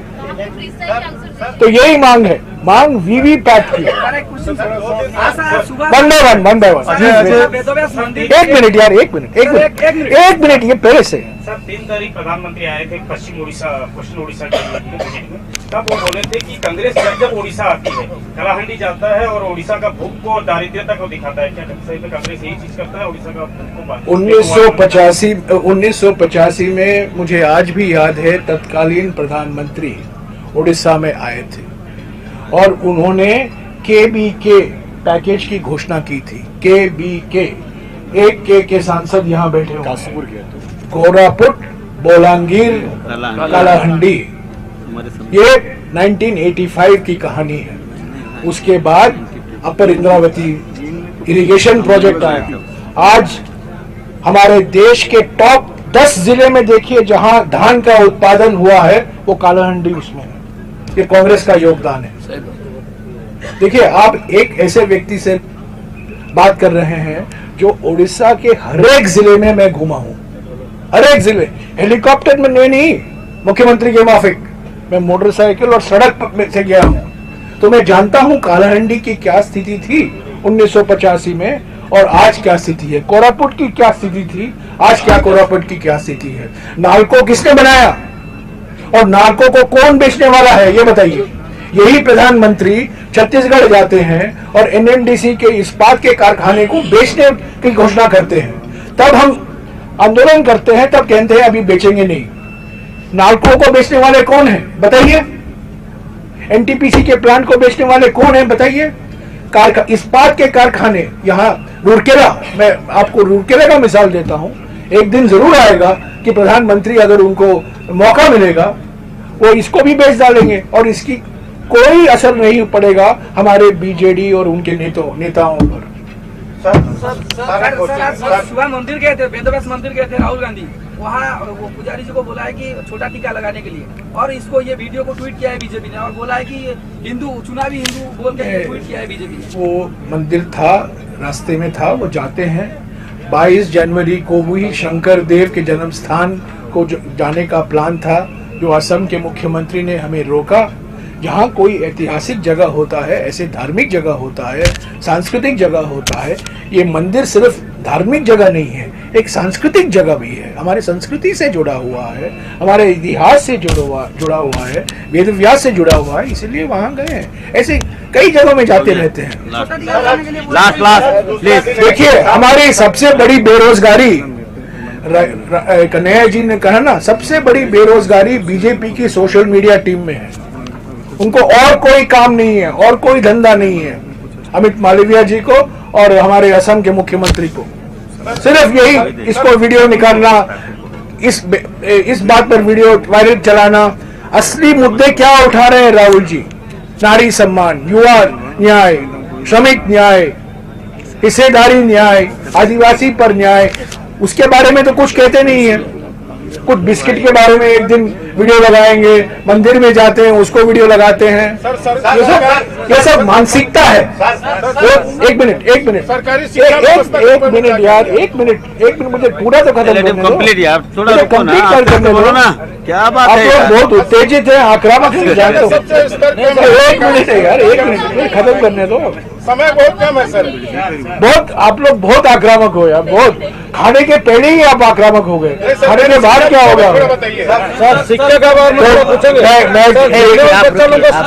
तो यही मांग है, मांग वीवीपैट की। One by one. एक मिनट यार, एक मिनट, ये पहले से। सर 3 तारीख प्रधानमंत्री आए थे पश्चिम उड़ीसा के में, तब वो बोले थे कि कांग्रेस जब उड़ीसा आती है, कलाहंडी जाता है और उड़ीसा का भूख को, दारिद्र्यता को दिखाता है। क्या सही में कांग्रेस यही चीज करता है? उड़ीसा का भूख को 1985 में मुझे आज भी याद है, तत्कालीन प्रधानमंत्री उड़ीसा में आए थे और उन्होंने KBK पैकेज की घोषणा की थी। KBK, एक के सांसद यहाँ बैठे हुए, कोरापुट, बोलांगीर, कालाहंडी। ये 1985 की कहानी है। उसके बाद अपर इंद्रावती इरिगेशन प्रोजेक्ट आया। आज हमारे देश के टॉप 10 जिले में देखिए जहां धान का उत्पादन हुआ है, वो कालाहांडी उसमें है। ये कांग्रेस का योगदान है। देखिए, आप एक ऐसे व्यक्ति से बात कर रहे हैं जो उड़ीसा के हर एक जिले में मैं घूमा हूं, हर एक जिले, हेलीकॉप्टर में नहीं, मुख्यमंत्री के माफिक, मैं मोटरसाइकिल और सड़क में से गया हूं, तो मैं जानता हूं कालाहांडी की क्या स्थिति थी 1985 में और आज क्या स्थिति है। कोरापुट की क्या स्थिति थी, आज क्या कोरापुट की क्या स्थिति है। नालको किसने बनाया और नालको को कौन बेचने वाला है, ये बताइए। यही प्रधानमंत्री छत्तीसगढ़ जाते हैं और एनएमडीसी के इस्पात के कारखाने को बेचने की घोषणा करते हैं, तब हम आंदोलन करते हैं, तब कहते हैं अभी बेचेंगे नहीं। नालको को बेचने वाले कौन हैं बताइए, एनटीपीसी के प्लांट को बेचने वाले कौन हैं बताइए। इस्पात के कारखाने यहाँ रूरकेला, मैं आपको रूरकेला का मिसाल देता हूं, एक दिन जरूर आएगा कि प्रधानमंत्री अगर उनको मौका मिलेगा वो इसको भी बेच डालेंगे और इसकी कोई असर नहीं पड़ेगा हमारे बीजेडी और उनके नेताओं पर। सर सुबह मंदिर गए थे, वेदव्यास मंदिर गए थे राहुल गांधी, वहाँ वो पुजारी जी को बोला है कि छोटा टीका लगाने के लिए, और इसको ये वीडियो को ट्वीट किया है बीजेपी ने और बोला है कि हिंदू चुनावी हिंदू बोल के ट्वीट किया है बीजेपी ने। वो मंदिर था, रास्ते में था, वो जाते हैं। 22 जनवरी को भी शंकर देव के जन्म स्थान को जाने का प्लान था, जो असम के मुख्यमंत्री ने हमें रोका। जहाँ कोई ऐतिहासिक जगह होता है, ऐसे धार्मिक जगह होता है, सांस्कृतिक जगह होता है, ये मंदिर सिर्फ धार्मिक जगह नहीं है, एक सांस्कृतिक जगह भी है, हमारे संस्कृति से जुड़ा हुआ है, हमारे इतिहास से जुड़ा हुआ है, वेदव्यास से जुड़ा हुआ है, इसलिए वहाँ गए हैं। ऐसे कई जगहों में जाते रहते हैं। देखिए, हमारी सबसे बड़ी बेरोजगारी, कन्हैया जी ने कहा ना, सबसे बड़ी बेरोजगारी बीजेपी की सोशल मीडिया टीम में है। उनको और कोई काम नहीं है, और कोई धंधा नहीं है, अमित मालवीय जी को और हमारे असम के मुख्यमंत्री को सिर्फ यही, इसको वीडियो निकालना, इस बात पर वीडियो वायरल चलाना। असली मुद्दे क्या उठा रहे हैं राहुल जी? नारी सम्मान, युवा न्याय, श्रमिक न्याय, हिस्सेदारी न्याय, आदिवासी पर न्याय, उसके बारे में तो कुछ कहते नहीं है। कुछ बिस्किट के बारे में एक दिन वीडियो लगाएंगे, मंदिर में जाते हैं उसको वीडियो लगाते हैं। ये सब मानसिकता है। एक मिनट यार, एक मिनट मुझे पूरा तो खत्म करने दो, कंप्लीट करने दो ना। क्या बात है, आप लोग बहुत उत्तेजित है, आक्रामक है, जानते हो। एक मिनट है यार, एक मिनट खत्म करने दो, समय बहुत कम है सर। बहुत आप लोग बहुत आक्रामक हो यार, बहुत। खाने के पहले ही आप आक्रामक हो गए, खाने के बाद क्या होगा? सर शिक्षा का बारे में पूछेंगे,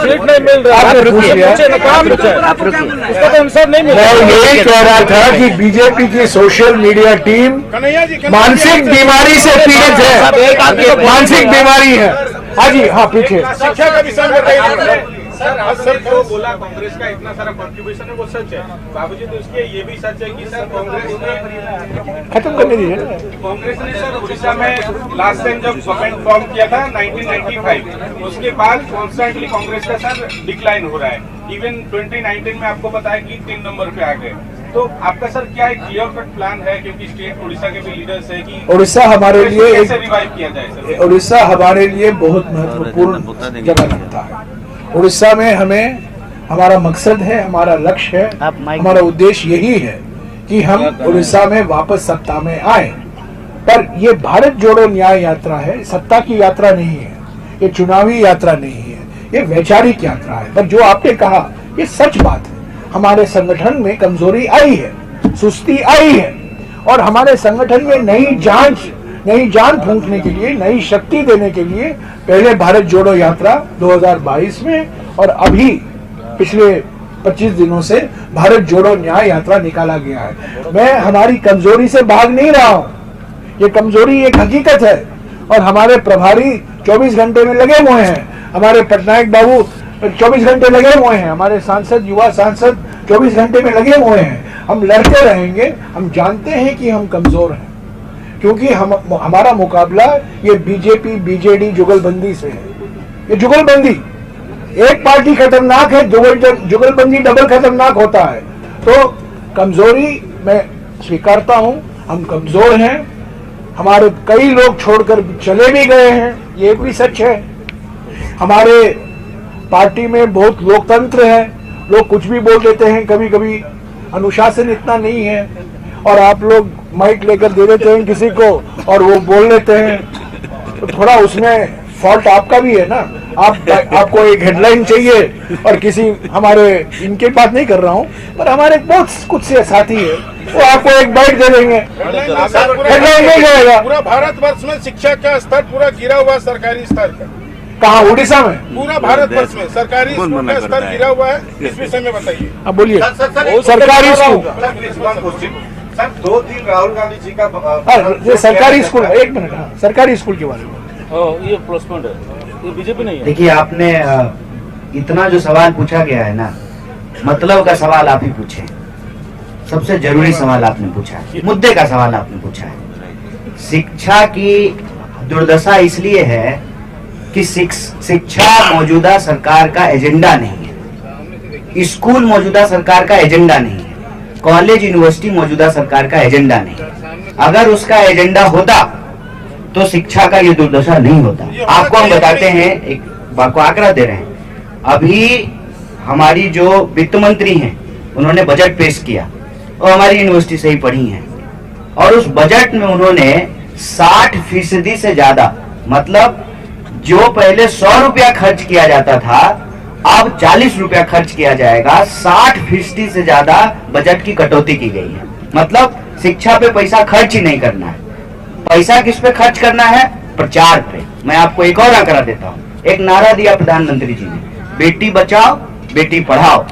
सीट नहीं मिल रहा, आपने पूछ लिया, उसका तो आंसर नहीं मिल रहा। मैं यही कह रहा था कि बीजेपी की सोशल मीडिया टीम मानसिक बीमारी से पीड़ित है, मानसिक बीमारी है। हाँ जी, हाँ पीछे। शिक्षा का विषय में बताइए सर, जो बोला कांग्रेस का इतना सारा कंट्रीब्यूशन है वो सच है बाबूजी, तो उसके ये भी सच है कि सर कांग्रेस ने खत्म करने दीजिए। कांग्रेस ने सर उड़ीसा में लास्ट टाइम जब गवर्नमेंट फॉर्म किया था 1995, उसके बाद कॉन्स्टेंटली कांग्रेस का सर डिक्लाइन हो रहा है। इवन 2019 में आपको पता है कि 3 नंबर पे आ गए। तो आपका सर क्या एक क्लियर कट प्लान है, क्योंकि स्टेट उड़ीसा के भी लीडर्स है कि उड़ीसा हमारे लिए कैसे रिवाइव किया जाए सर? उड़ीसा हमारे लिए बहुत महत्वपूर्ण जगह लगता है। उड़ीसा में हमें, हमारा मकसद है, हमारा लक्ष्य है, हमारा उद्देश्य यही है कि हम उड़ीसा में वापस सत्ता में आए। पर ये भारत जोड़ो न्याय यात्रा है, सत्ता की यात्रा नहीं है, ये चुनावी यात्रा नहीं है, ये वैचारिक यात्रा है। पर जो आपने कहा ये सच बात है, हमारे संगठन में कमजोरी आई है, सुस्ती आई है, और हमारे संगठन में नई जान फूंकने के लिए, नई शक्ति देने के लिए पहले भारत जोड़ो यात्रा 2022 में और अभी पिछले 25 दिनों से भारत जोड़ो न्याय यात्रा निकाला गया है। मैं हमारी कमजोरी से भाग नहीं रहा हूं, ये कमजोरी एक हकीकत है, और हमारे प्रभारी 24 घंटे में लगे हुए हैं, हमारे पटनायक बाबू 24 घंटे लगे हुए हैं, हमारे सांसद, युवा सांसद 24 घंटे में लगे हुए हैं। हम लड़ते रहेंगे। हम जानते हैं कि हम कमजोर हैं, क्योंकि हमारा मुकाबला ये बीजेपी बीजेडी जुगलबंदी से है। ये जुगलबंदी, एक पार्टी खतरनाक है, जुगलबंदी डबल खतरनाक होता है। तो कमजोरी मैं स्वीकारता हूं, हम कमजोर हैं, हमारे कई लोग छोड़कर चले भी गए हैं, ये भी सच है। हमारे पार्टी में बहुत लोकतंत्र है, लोग कुछ भी बोल देते हैं, कभी कभी अनुशासन इतना नहीं है और आप लोग माइक लेकर दे देते हैं किसी को और वो बोल लेते हैं, तो थोड़ा उसमें फॉल्ट आपका भी है ना। आपको एक हेडलाइन चाहिए और किसी हमारे इनके बात नहीं कर रहा हूं, पर हमारे बहुत कुछ से साथी है, वो आपको एक बाइट दे देंगे, हेडलाइन नहीं जाएगा। पूरा भारतवर्ष में शिक्षा का स्तर पूरा गिरा हुआ, सरकारी स्तर का। कहाँ? उड़ीसा में? पूरा भारतवर्ष में सरकारी स्कूल का स्तर गिरा हुआ है, इस विषय में बताइए। अब बोलिए। सरकारी स्कूल सर 2 दिन राहुल गांधी जी का ये सरकारी स्कूल, एक मिनट, हाँ, सरकारी स्कूल के बारे में ये प्लस पॉइंट है, ये बीजेपी नहीं है। देखिए, आपने इतना जो सवाल पूछा गया है ना, मतलब का सवाल आप ही पूछे, सबसे जरूरी सवाल आपने पूछा है, मुद्दे का सवाल आपने पूछा है। शिक्षा की दुर्दशा इसलिए है कि शिक्षा मौजूदा सरकार का एजेंडा नहीं है, स्कूल मौजूदा सरकार का एजेंडा नहीं है, कॉलेज यूनिवर्सिटी मौजूदा सरकार का एजेंडा नहीं है। अगर उसका एजेंडा होता तो शिक्षा का ये दुर्दशा नहीं होता। आपको हम बताते हैं, एक बात को आंकड़ा दे रहे हैं। अभी हमारी जो वित्त मंत्री हैं, उन्होंने बजट पेश किया और हमारी यूनिवर्सिटी से ही पढ़ी हैं, और उस बजट में उन्होंने 60% से ज्यादा, मतलब जो पहले 100 रुपया खर्च किया जाता था अब 40 रुपया खर्च किया जाएगा, 60% से ज्यादा बजट की कटौती की गई है। मतलब शिक्षा पे पैसा खर्च ही नहीं करना है। पैसा किस पे खर्च करना है? प्रचार पे। मैं आपको एक और आंकड़ा देता हूँ। एक नारा दिया प्रधानमंत्री जी ने, बेटी बचाओ बेटी पढ़ाओ,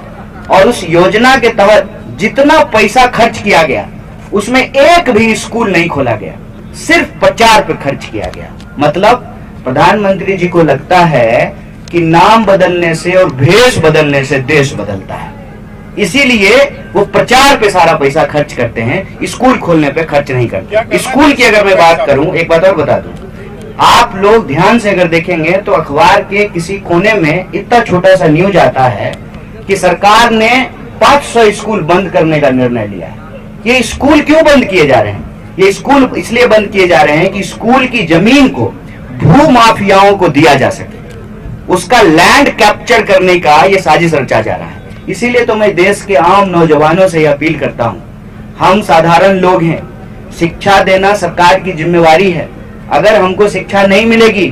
और उस योजना के तहत जितना पैसा खर्च किया गया उसमें एक भी स्कूल नहीं खोला गया, सिर्फ प्रचार पे खर्च किया गया। मतलब प्रधानमंत्री जी को लगता है कि नाम बदलने से और भेष बदलने से देश बदलता है, इसीलिए वो प्रचार पे सारा पैसा खर्च करते हैं, स्कूल खोलने पे खर्च नहीं करते। स्कूल की अगर मैं बात करूं, एक बात और बता दूं, आप लोग ध्यान से अगर देखेंगे तो अखबार के किसी कोने में इतना छोटा सा न्यूज आता है कि सरकार ने 500 स्कूल बंद करने का निर्णय लिया है। ये स्कूल क्यों बंद किए जा रहे हैं? ये स्कूल इसलिए बंद किए जा रहे हैं कि स्कूल की जमीन को भू माफियाओं को दिया जा सके, उसका लैंड कैप्चर करने का ये साजिश रचा जा रहा है। इसीलिए तो मैं देश के आम नौजवानों से अपील करता हूं, हम साधारण लोग हैं, शिक्षा देना सरकार की जिम्मेवारी है। अगर हमको शिक्षा नहीं मिलेगी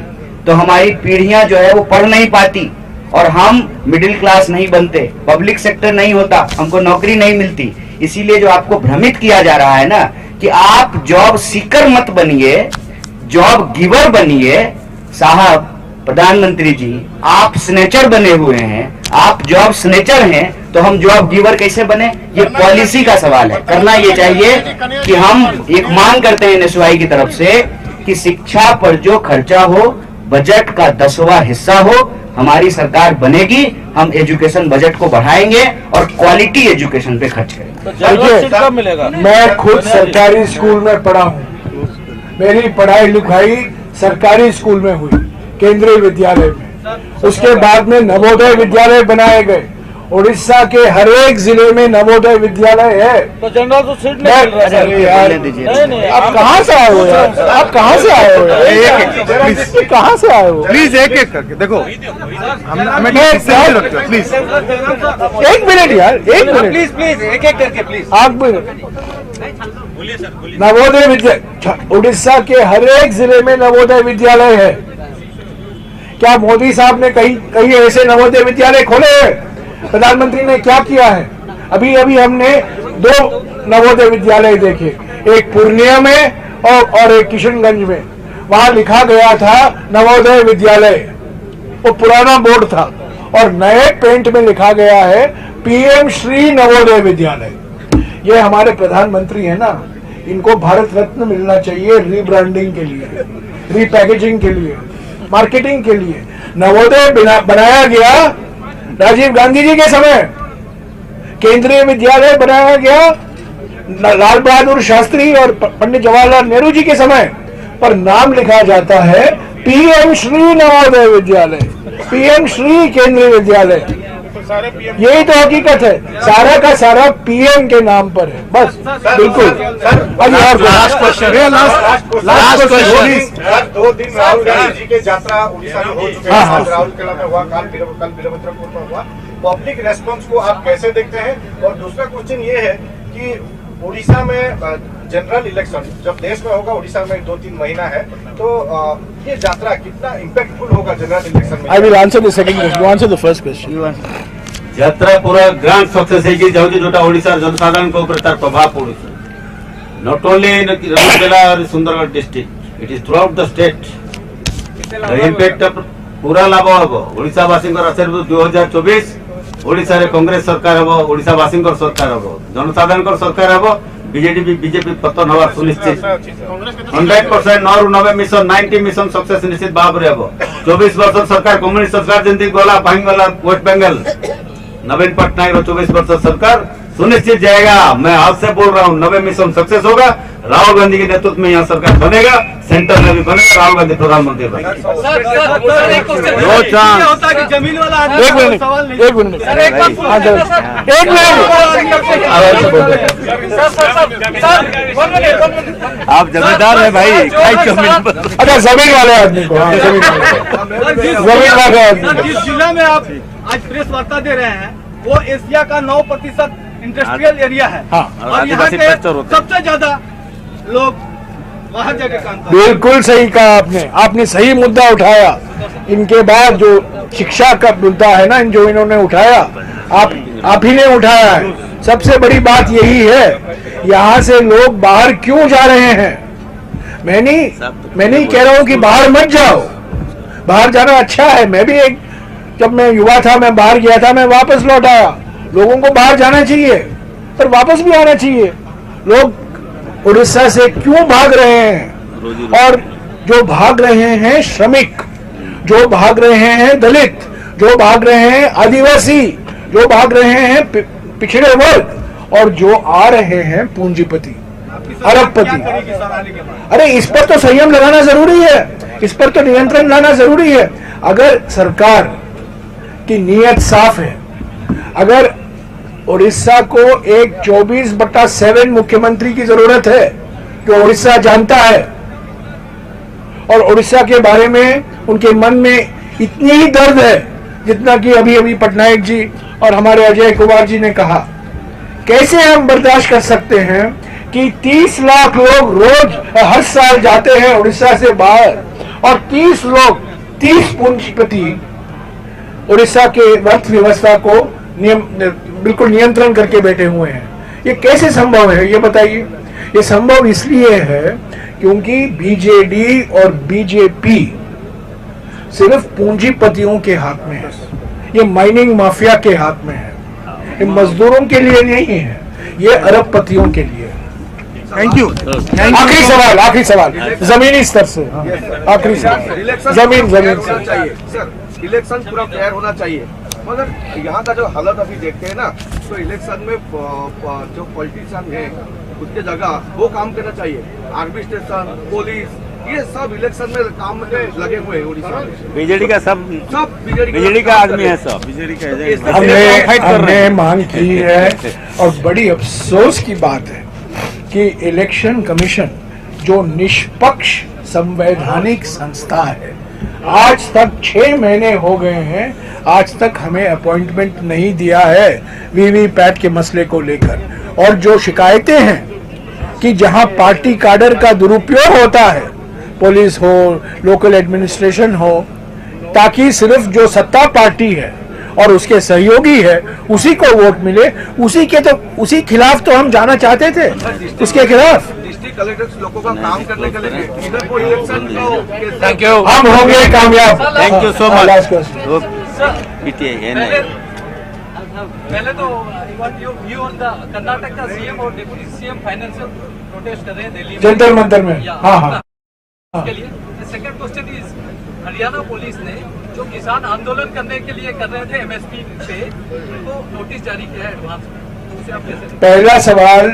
तो हमारी पीढ़ियां जो है वो पढ़ नहीं पाती और हम मिडिल क्लास नहीं बनते, पब्लिक सेक्टर नहीं होता, हमको नौकरी नहीं मिलती। इसीलिए जो आपको भ्रमित किया जा रहा है ना कि आप जॉब सीकर मत बनिए, जॉब गिवर बनिए। साहब प्रधानमंत्री जी, आप स्नेचर बने हुए हैं, आप जॉब स्नेचर हैं, तो हम जॉब गिवर कैसे बने? ये पॉलिसी का सवाल है। करना ये चाहिए कि हम एक मांग करते हैं एनएसयूआई की तरफ से कि शिक्षा पर जो खर्चा हो बजट का 10वां हिस्सा हो, हमारी सरकार बनेगी, हम एजुकेशन बजट को बढ़ाएंगे और क्वालिटी एजुकेशन पे खर्च करेंगे। कब मिलेगा? मैं खुद सरकारी स्कूल में पढ़ा हूँ, मेरी पढ़ाई लिखाई सरकारी स्कूल में हुई, केंद्रीय विद्यालय में। उसके बाद में नवोदय विद्यालय बनाए गए। उड़ीसा के हर एक जिले में नवोदय विद्यालय है। तो जनरल तो सीट नहीं मिल रहा है। दीजिए, आप कहाँ से आए हो यार? आप कहाँ से आए हो यार? कहाँ से आए हो? प्लीज एक एक करके देखो, हमें प्लीज एक मिनट यार, एक मिनट, प्लीज एक एक करके प्लीज। आप नवोदय विद्यालय, उड़ीसा के हर एक जिले में नवोदय विद्यालय है। क्या मोदी साहब ने कहीं ऐसे नवोदय विद्यालय खोले हैं? प्रधानमंत्री ने क्या किया है? अभी अभी हमने 2 नवोदय विद्यालय देखे, एक पूर्णिया में और एक किशनगंज में। वहां लिखा गया था नवोदय विद्यालय, वो पुराना बोर्ड था, और नए पेंट में लिखा गया है पीएम श्री नवोदय विद्यालय। ये हमारे प्रधानमंत्री है ना, इनको भारत रत्न मिलना चाहिए रीब्रांडिंग के लिए, रीपैकेजिंग के लिए, मार्केटिंग के लिए। नवोदय बनाया गया राजीव गांधी जी के समय, केंद्रीय विद्यालय बनाया गया लाल बहादुर शास्त्री और पंडित जवाहरलाल नेहरू जी के समय, पर नाम लिखा जाता है पीएम श्री नवोदय विद्यालय, पीएम श्री केंद्रीय विद्यालय। सारे पीएम यही तो हकीकत है, सारा का सारा पीएम के नाम पर है, बस बिल्कुल। Last question, last question. 2 दिन राहुल गांधी जी के यात्रा उड़ीसा में हो चुके हैं। आज राउरकेला में हुआ, कल वीरभद्रपुर में हुआ। पब्लिक रेस्पॉन्स को आप कैसे देखते हैं? और दूसरा क्वेश्चन ये है कि उड़ीसा में जनरल इलेक्शन जब देश में होगा, उड़ीसा में 2-3 महीना है, तो ये यात्रा कितना इम्पैक्टफुल होगा जनरल इलेक्शन में? I will answer the second question, you answer the first question. यात्रा पूरा ग्रांड सक्सेस है जाऊँगी जोटा ओडिशा जनसाधारण को ऊपर तार प्रभाव पड़ू नॉट ओनली इन राउरकेला और Sundargarh district, it is through out the state. Impact पूरा लाभ हम ओडिशावासी आशीर्वाद 2024 ओडिशा रे कांग्रेस सरकार हम, ओडिशावासी सरकार हम, जनसाधारण सरकार हम। बीजेपी पतन हवा सुनिश्चित 100%। 9 ରୁ 90 मिशन 90 मिशन सक्सेस निश्चित भाव रे हम। 24 वर्ष सरकार कम्युनिस्ट सरकार जंती गला भांग गला वेस्ट बंगाल, नवीन पटनायक रो 24 वर्ष सरकार सुनिश्चित जाएगा। मैं आज से बोल रहा हूँ 90 मिशन सक्सेस होगा। राहुल गांधी के नेतृत्व में यहाँ सरकार बनेगा, सेंटर में भी बनेगा, राहुल गांधी प्रधानमंत्री बनेगा। जमीन वाला एक मिनट आप जमींदार है भाई, अच्छा जमीन वाले आदमी को, जमीन वाले आदमी। जिस जिला में आप आज प्रेस वार्ता दे रहे हैं वो एशिया का 9% इंडस्ट्रियल एरिया है। हाँ। और यहाँ के सबसे ज्यादा लोग वहाँ जाके काम करते हैं। बिल्कुल सही कहा आपने सही मुद्दा उठाया। इनके बाद जो शिक्षा का मुद्दा है ना, जो इन्होंने उठाया, आप ही ने उठाया है। सबसे बड़ी बात यही है, यहाँ से लोग बाहर क्यों जा रहे हैं। मैं नहीं कह रहा हूँ कि बाहर मत जाओ, बाहर जाना अच्छा है। मैं भी जब मैं युवा था मैं बाहर गया था, मैं वापस लौट आया। लोगों को बाहर जाना चाहिए पर वापस भी आना चाहिए। लोग उड़ीसा से क्यों भाग रहे हैं? और जो भाग रहे हैं श्रमिक, जो भाग रहे हैं दलित, जो भाग रहे हैं आदिवासी, जो भाग रहे हैं पिछड़े वर्ग, और जो आ रहे हैं पूंजीपति, अरबपति। अरे इस पर तो संयम लगाना जरूरी है, इस पर तो नियंत्रण लाना जरूरी है। अगर सरकार की नीयत साफ है, अगर उड़ीसा को एक 24/7 मुख्यमंत्री की जरूरत है जो उड़ीसा जानता है, और उड़ीसा के बारे में उनके मन में इतनी ही दर्द है जितना कि अभी पटनायक जी और हमारे अजय कुमार जी ने कहा। कैसे हम बर्दाश्त कर सकते हैं कि 30 लाख लोग रोज हर साल जाते हैं उड़ीसा से बाहर, और 30 पूंजीपति उड़ीसा के अर्थव्यवस्था को बिल्कुल नियंत्रण करके बैठे हुए हैं। ये कैसे संभव है ये बताइए। ये संभव इसलिए है क्योंकि बीजेडी और बीजेपी सिर्फ पूंजीपतियों के हाथ में है, ये माइनिंग माफिया के हाथ में है, ये मजदूरों के लिए नहीं है, ये अरबपतियों के लिए। Thank you. आखिरी सवाल जमीनी स्तर से, आखिरी सवाल जमीन से। इलेक्शन पूरा फेयर होना चाहिए, मगर यहाँ का जो हालत अभी देखते हैं ना, तो इलेक्शन में जो पॉलिटिशियन है उसके जगह वो काम करना चाहिए। एडमिनिस्ट्रेशन, पुलिस, ये सब इलेक्शन में काम में लगे हुए हैं उड़ीसा में। बीजेडी का सब बीजेडी का आदमी है, सब बीजेडी का। हमने मांग की है, और बड़ी अफसोस की बात है कि इलेक्शन कमीशन जो निष्पक्ष संवैधानिक संस्था है, आज तक 6 महीने हो गए हैं, आज तक हमें अपॉइंटमेंट नहीं दिया है वीवीपैट के मसले को लेकर। और जो शिकायतें हैं कि जहां पार्टी काडर का दुरुपयोग होता है, पुलिस हो, लोकल एडमिनिस्ट्रेशन हो, ताकि सिर्फ जो सत्ता पार्टी है और उसके सहयोगी है उसी को वोट मिले, उसी खिलाफ तो हम जाना चाहते थे, उसके खिलाफ। डिस्ट्रिक्ट कलेक्टर लोगों का काम करने के लिए इधर को इलेक्शन को थैंक यू, हम होंगे कामयाब। Thank you so much. पहले तो व्यू ऑन द कर्नाटक का सीएम और डिप्टी सीएम फाइनेंशियल प्रोटेस्ट कर रहे हैं दिल्ली में, जंतर मंतर में। हाँ। के लिए second question is, Haryana police ने जो किसान आंदोलन करने के लिए कर रहे थे एमएसपी पे, उनको नोटिस जारी किया है एडवांस में, उसे आप कैसे? पहला सवाल,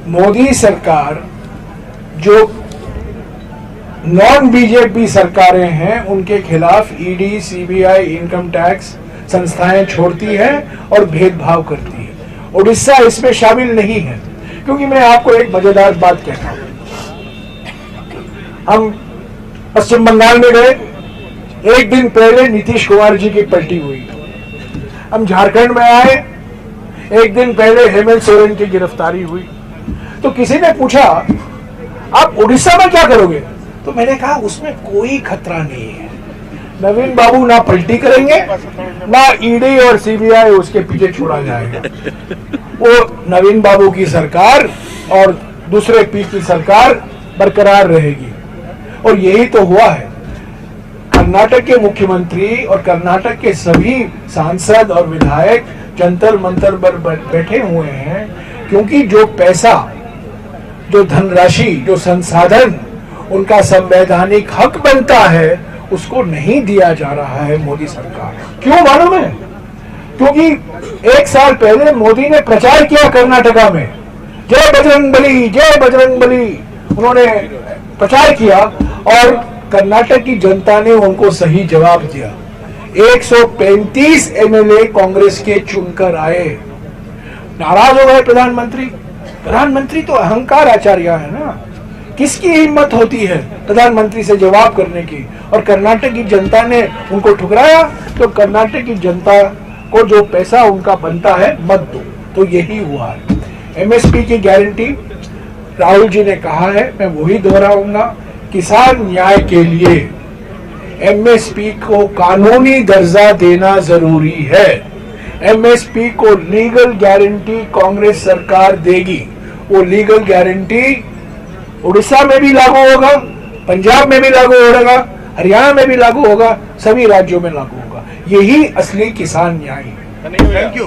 मोदी सरकार जो नॉन बीजेपी सरकारें हैं उनके खिलाफ ईडी, सीबीआई, इनकम टैक्स संस्थाएं छोड़ती है और भेदभाव करती है। उड़ीसा इसमें शामिल नहीं है, क्योंकि मैं आपको एक मजेदार बात कहता हूं। हम पश्चिम बंगाल में गए, एक दिन पहले नीतीश कुमार जी की पलटी हुई। हम झारखंड में आए, एक दिन पहले हेमंत सोरेन की गिरफ्तारी हुई। तो किसी ने पूछा आप उड़ीसा में क्या करोगे, तो मैंने कहा उसमें कोई खतरा नहीं है। नवीन बाबू ना पलटी करेंगे, ना ईडी और सीबीआई उसके पीछे छोड़ा जाएगा। वो नवीन बाबू की सरकार और दूसरे पी की सरकार बरकरार रहेगी। और यही तो हुआ है। कर्नाटक के मुख्यमंत्री और कर्नाटक के सभी सांसद और विधायक जंतर मंतर पर बैठे हुए हैं, क्योंकि जो पैसा, जो धनराशि, जो संसाधन उनका संवैधानिक हक बनता है, उसको नहीं दिया जा रहा है मोदी सरकार। क्यों मालूम है? क्योंकि एक साल पहले मोदी ने प्रचार किया कर्नाटका में, जय बजरंग बली, जय बजरंग बली, उन्होंने प्रचार किया और कर्नाटक की जनता ने उनको सही जवाब दिया। 135 एमएलए कांग्रेस के चुनकर आए। नाराज हो गए प्रधानमंत्री। प्रधानमंत्री तो अहंकार आचार्य है ना, किसकी हिम्मत होती है प्रधानमंत्री से जवाब करने की? और कर्नाटक की जनता ने उनको ठुकराया। तो कर्नाटक की जनता को जो पैसा उनका बनता है मत दो। तो यही हुआ है। एमएसपी की गारंटी राहुल जी ने कहा है, मैं वही दोहराऊंगा, किसान न्याय के लिए एमएसपी को कानूनी दर्जा देना जरूरी है। एमएसपी को लीगल गारंटी कांग्रेस सरकार देगी। वो लीगल गारंटी उड़ीसा में भी लागू होगा, पंजाब में भी लागू होगा, हरियाणा में भी लागू होगा, सभी राज्यों में लागू होगा। यही असली किसान न्याय है। Thank you.